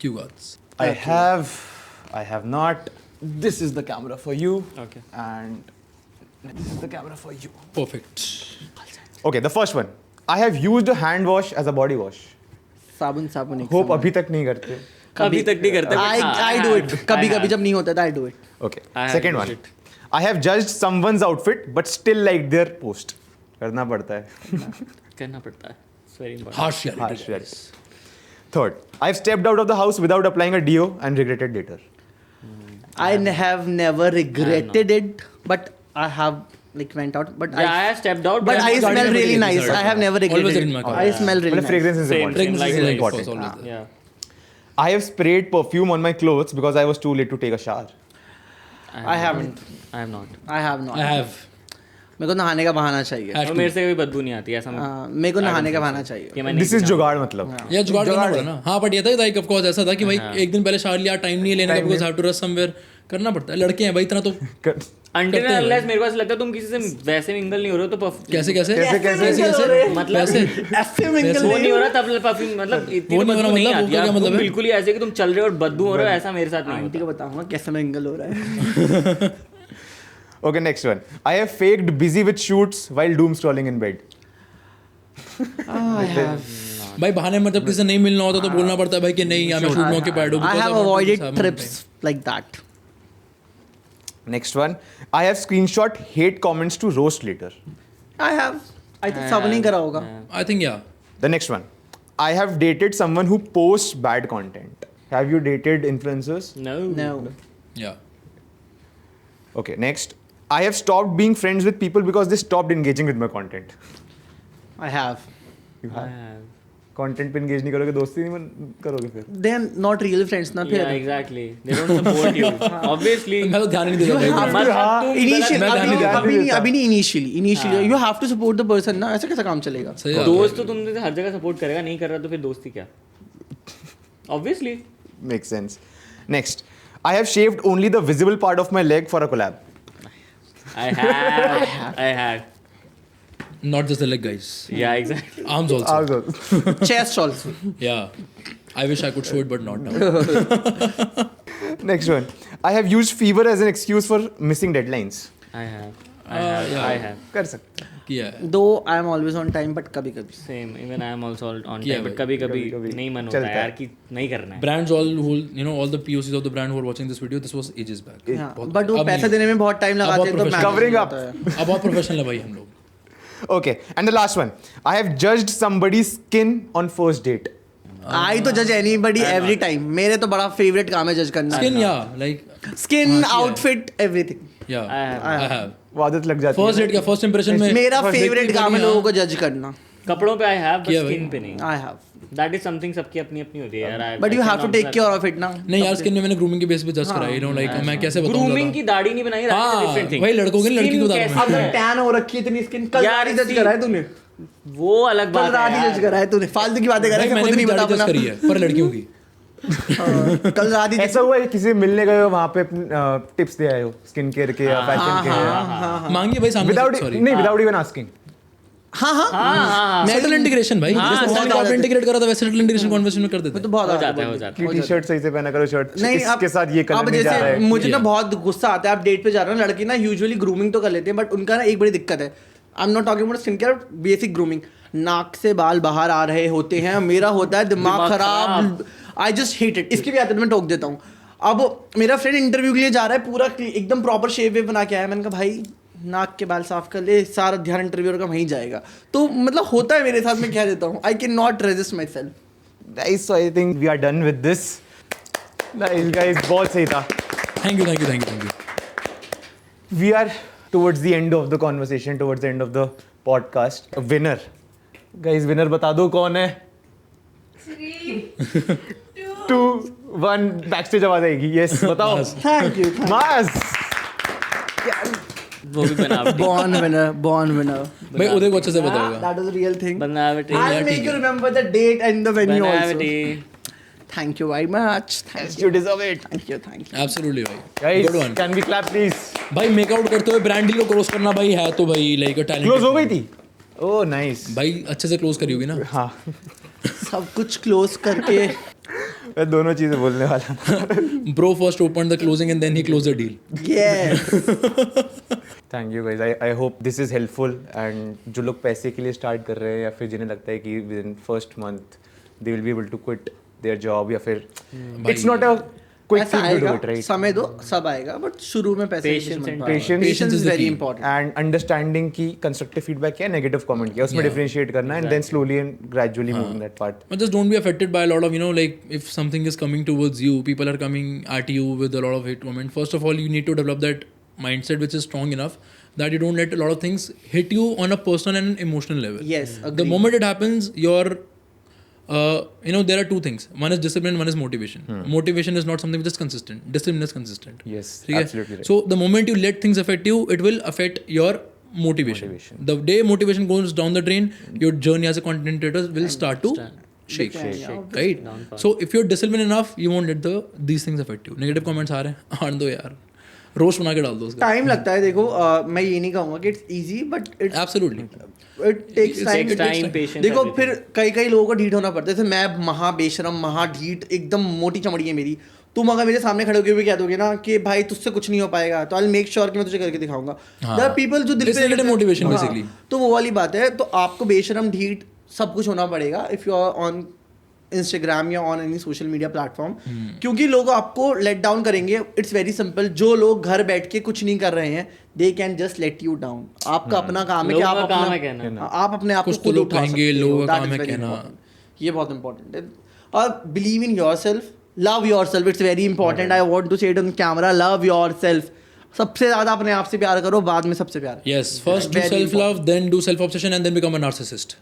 Cue cards. I have not. This is the camera for you. Okay. And this is the camera for you. Perfect. Okay, the first one. I have used a hand wash as a body wash. साबुन एक Hope अभी तक नहीं करते. अभी तक नहीं करते. I do it. कभी जब नहीं होता था I do it. Okay. I have Second used one. it. I have judged someone's outfit but still liked their post. करना पड़ता है. करना पड़ता है. It's very important. Harsh reality. Harsh reality. Third, I've stepped out of the house without applying a DO and regretted later. I have never regretted it, but I have like went out, but Yeah, I have stepped out, but I Garden smell never really really nice. deserted. I have never Always regretted in my it. car. I smell really मतलब nice. fragrance is Same, important. same, like Fragrance is important. important. Yeah. I have sprayed perfume on my clothes because I was too late to take a shower. I haven't. I have not. I have not. I have. मेरे को नहाने का बहाना चाहिए. Has और to. मेरे से कोई बदबू नहीं आती ऐसा मेरे को नहाने का बहाना चाहिए. कि मैं नहीं This is पीता। जुगाड़ मतलब. या जुगाड़ करना पड़ा ना. हाँ बट ये था लाइक ऑफ कोर्स ऐसा था कि भाई एक दिन पहले शावर लिया, टाइम नहीं है लेने का because have to rush somewhere, करना पड़ता है. लड़के हैं भाई इतना तो Until and unless मेरे पास लगता है तुम किसी से वैसे मिंगल नहीं हो रहे हो तो कैसे कैसे मतलब ऐसे मिंगल वो नहीं हो रहा तब परफ्यूम मतलब इतनी वो नहीं हो रहा बदबू नहीं मतलब, आती वो क्या यार, मतलब तुम है? बिल्कुल ही ऐसे कि तुम चल रहे हो और बदबू हो रहे हो, ऐसा मेरे साथ नहीं आंटी होता. को बताऊंगा कैसे मिंगल हो रहा है. Okay, next one. I have faked busy with shoots while doom scrolling in bed. I have. भाई बहाने में जब किसी से नहीं मिलना होता तो बोलना पड़ता है भाई कि नहीं यार मैं शूट में ऑक्यूपाइड हूं. I have avoided trips like that. Next one. I have screenshot hate comments to roast later. I have. I think सब नहीं करा होगा. आई थिंक या The next one. I have dated someone who posts bad content. Have you dated influencers? No. No. या Okay, next. I have stopped being friends with people because they stopped engaging with my content. I have. You I have? have. Content पे engage नहीं करोगे, दोस्ती नहीं करोगे फिर. They are not real friends ना Yeah, फिर. exactly. They don't support you. Obviously. मैं तो ध्यान ही नहीं देता भाई. मतलब तुम Initially, मैं ध्यान नहीं देता. अभी नहीं initially. You have to support the person ना. ऐसे कैसा काम चलेगा? सही बात है. दोस्त तो तुमसे हर जगह सपोर्ट करेगा, नहीं कर रहा तो फिर दोस्ती क्या? Obviously. Makes sense. Next. I have shaved only the visible part of my leg for a collab. I have. Not just the leg guys. Yeah, exactly. Arms also. Also. Chest also. Yeah. I wish I could show it but not now. Next one. I have used fever as an excuse for missing deadlines. I have. yeah. I have. कर सकते हैं. किया है. Though I am always on time, but कभी कभी. Same. Even I am also on Yeah, time, but भाई. कभी नहीं मन होता चलता है है. यार कि नहीं करना है. Brands all the POCs of the brand who are watching this video, this was ages back. But वो पैसा देने में बहुत टाइम लगाते हैं तो professional. Covering up. अब बहुत प्रोफेशनल है भाई हम लोग. Okay. And the last one. I have judged somebody's skin on first date. I तो judge anybody every time. मेरे तो बड़ा favorite काम है judge करना. Skin yeah like Skin, हाँ, outfit, everything. yeah I I have. वो आदत लग जाती First है. date क्या first impression में मेरा First favorite date काम है हाँ. लोगों को judge करना. कपड़ों पे I have, but किया skin भाई. पे नहीं. I have. That is something सबकी अपनी अपनी होती है यार. But you have to take care of it ना. नहीं यार स्किन में मैंने ग्रूमिंग के बेस पे जज करा है. You know like मैं कैसे बताऊंगा. ग्रूमिंग की दाढ़ी नहीं बनाई. हाँ, different thing. वही लड़कों की नहीं, लड़की को बता रहा हूँ. अगर tan हो रखी है इतनी skin कल यार, रात ही judge see- करा है तूने. वो अलग कल बात रात ही है judge करा है तूने. फालतू की बातें कर रहा भाई है मैंने खुद भी नहीं दाढ़ी बता जज करी है पर लड़कियों की. कल रात ही ऐसा हुआ है किसी से मिलने गए हो वहाँ पे टिप्स दे आए हो स्किन केयर के या फैशन के मांगिए भाई सामने विदाउट सॉरी. नहीं विदाउट इवन आस्किंग. हाँ सेटल इंटीग्रेशन भाई. जैसे बहुत बहुत आदत इंटीग्रेट करा था वैसे सेटल इंटीग्रेशन कॉन्वर्सेशन में कर देते तो हैं. बहुत हो आदत जाता है है, हो जाता है. की टी शर्ट सही से पहना करो शर्ट नहीं इसके साथ ये कलर अब नहीं जा रहा जैसे है. मुझे ना बहुत गुस्सा आता है. आप डेट पे जा रहे हो लड़की ना यूजुअली ग्रूमिंग तो कर लेते हैं बट उनका ना एक बड़ी दिक्कत है. आई am not talking about skin care, basic grooming. नाक से बाल बाहर आ रहे होते हैं. मेरा होता है दिमाग खराब. I just hate it. इसकी भी आदत मैं टोक देता हूँ. अब मेरा फ्रेंड इंटरव्यू के लिए जा रहा है पूरा एकदम प्रॉपर शेप वेव बना के आया. मैंने कहा भाई नाक के बाल साफ कर ले, सारा ध्यान इंटरव्यूअर का वहीं जाएगा. तो मतलब होता है मेरे साथ. मैं क्या देता हूँ. आई can not resist my self. Nice, so I think we are done with this. Nice guys, बहुत सही था. Thank you. We are towards the end of the conversation, towards the end of the podcast. A winner. Guys, winner बता दो कौन है? 2, 1 backstage आवाज आएगी. Yes, बताओ. Thank you. Maz. वो भी बनावटी. Born winner. भाई उदय को अच्छे से पता होगा. That was a real thing. बनावटी. I'll make you remember the date and the venue also. बनावटी. Thank you very much. Thank You deserve it. you. Absolutely भाई. Guys, good one. can we clap please? भाई make-out करते हुए brand deal को cross करना भाई है तो भाई लाइक अ टैलेंट. Close हो गई थी. Oh, nice. भाई अच्छे से क्लोज करी होगी ना. हाँ. सब कुछ क्लोज करके मैं दोनों चीजें बोलने वाला था. Bro first opened the closing and then he closed the deal. yes. Thank you guys. I hope this is helpful. And जो लोग पैसे के लिए स्टार्ट कर रहे हैं या फिर जिन्हें लगता है कि within first month they will be able to quit their job या फिर इट्स नॉट अ क्विक ऐसा थिंग टू डू आएगा. It right. समय दो सब आएगा बट शुरू में पैसे Patience and patience is is the very key. Important. And understanding की कंस्ट्रक्टिव फीडबैक क्या है, नेगेटिव कमेंट क्या है, उसमें Yeah. डिफरेंशिएट करना and then slowly and gradually moving that part. But just don't be affected by a lot of, you know, like if something is coming towards you, people are coming at you with a lot of hate comment. First of all, you need to develop that mindset which is strong enough that you don't let a lot of things hit you on a personal and an emotional level. Yes, The agreed. moment it happens, there are two things. One is discipline, one is motivation. Motivation is not something which is consistent. Discipline is consistent. Yes, ठीक है? absolutely right. So the moment you let things affect you, it will affect your motivation. The day motivation goes down the drain, your journey as a content creator will start to shake. Right? So if you're disciplined enough, you won't let these things affect you. Negative comments आ रहे हैं, आने दो यार. Roast बना के डाल दो उसका. टाइम लगता है देखो, मैं ये नहीं कहूँगा कि it's easy but it's Absolutely. It takes takes time time, patience, देखो everything. फिर कई लोगों को ढीठ होना पड़ता है, जैसे मैं महाबेशरम महाढीठ एकदम मोटी चमड़ी है मेरी, तुम अगर मेरे सामने खड़े होकर भी कह दोगे ना कि भाई तुझसे कुछ नहीं हो पाएगा, तो आई विल मेक श्योर कि मैं तुझे करके दिखाऊंगा. देयर आर पीपल जो दिल It's पे negative motivation basically. तो वो वाली बात है. तो आपको बेशरम ढीठ सब कुछ होना पड़ेगा if you are on Instagram या on any social media platform, क्योंकि लोग आपको लेट डाउन करेंगे. It's very simple. जो लोग घर बैठ के कुछ नहीं कर रहे हैं, they can just let you down. आपका अपना काम है कि लोगों आप का काम है अपना कहना. आप अपने आप को कुछ तो खुद लोग उठा कहेंगे, सकते हो. लोगों का That काम is है very कहना. important. ये बहुत इंपॉर्टेंट है. और believe in yourself, love yourself. It's very important. I want to say it on camera. Love yourself. सबसे ज्यादा अपने आप से प्यार करो, बाद में सबसे प्यार. Yes, first do Very self-love, then do self-obsession, and then become a narcissist.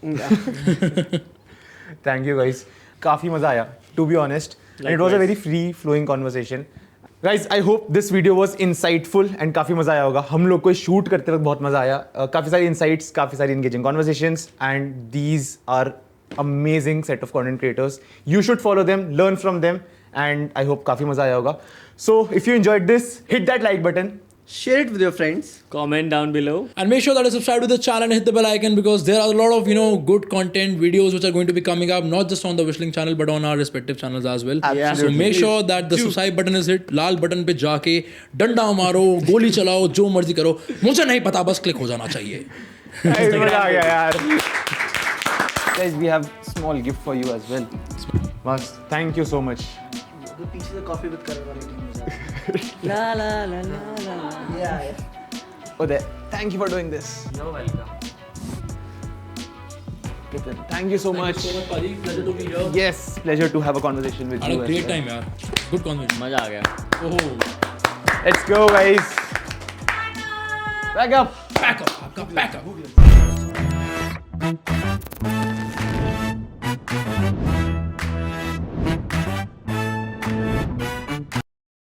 Thank you guys. काफी मजा आया, to be honest. And it was a very free flowing conversation. Guys, I hope this video was insightful and काफी मजा आया होगा. हम लोग को शूट करते वक्त बहुत मजा आया. काफी सारी insights, काफी सारी engaging conversations, and these are amazing set of content creators. You should follow them, learn from them, and I hope काफी मजा आया होगा. So if you enjoyed this, hit that like button. Share it with your friends. Comment down below. And make sure that you subscribe to the channel and hit the bell icon, because there are a lot of good content videos which are going to be coming up, not just on the Wishling channel but on our respective channels as well. Absolutely. So make sure that the subscribe button is hit. Lal button पे जाके डंडा मारो, गोली चलाओ, जो मर्जी करो, मुझे नहीं पता, बस क्लिक हो जाना चाहिए. मजा आ गया यार. Guys, we have small gift for you as well. Must. Thank you so much. पीछे से कॉफी विद करेगा. La la la la la. Oh, there. Thank you for doing this. You're welcome. Thank you so much. Pleasure to be here. Yes, pleasure to have a conversation with Had you. a as great well. time यार. Good conversation. मजा आ गया. Oh. Let's go, guys. Back up. Back up. Back up.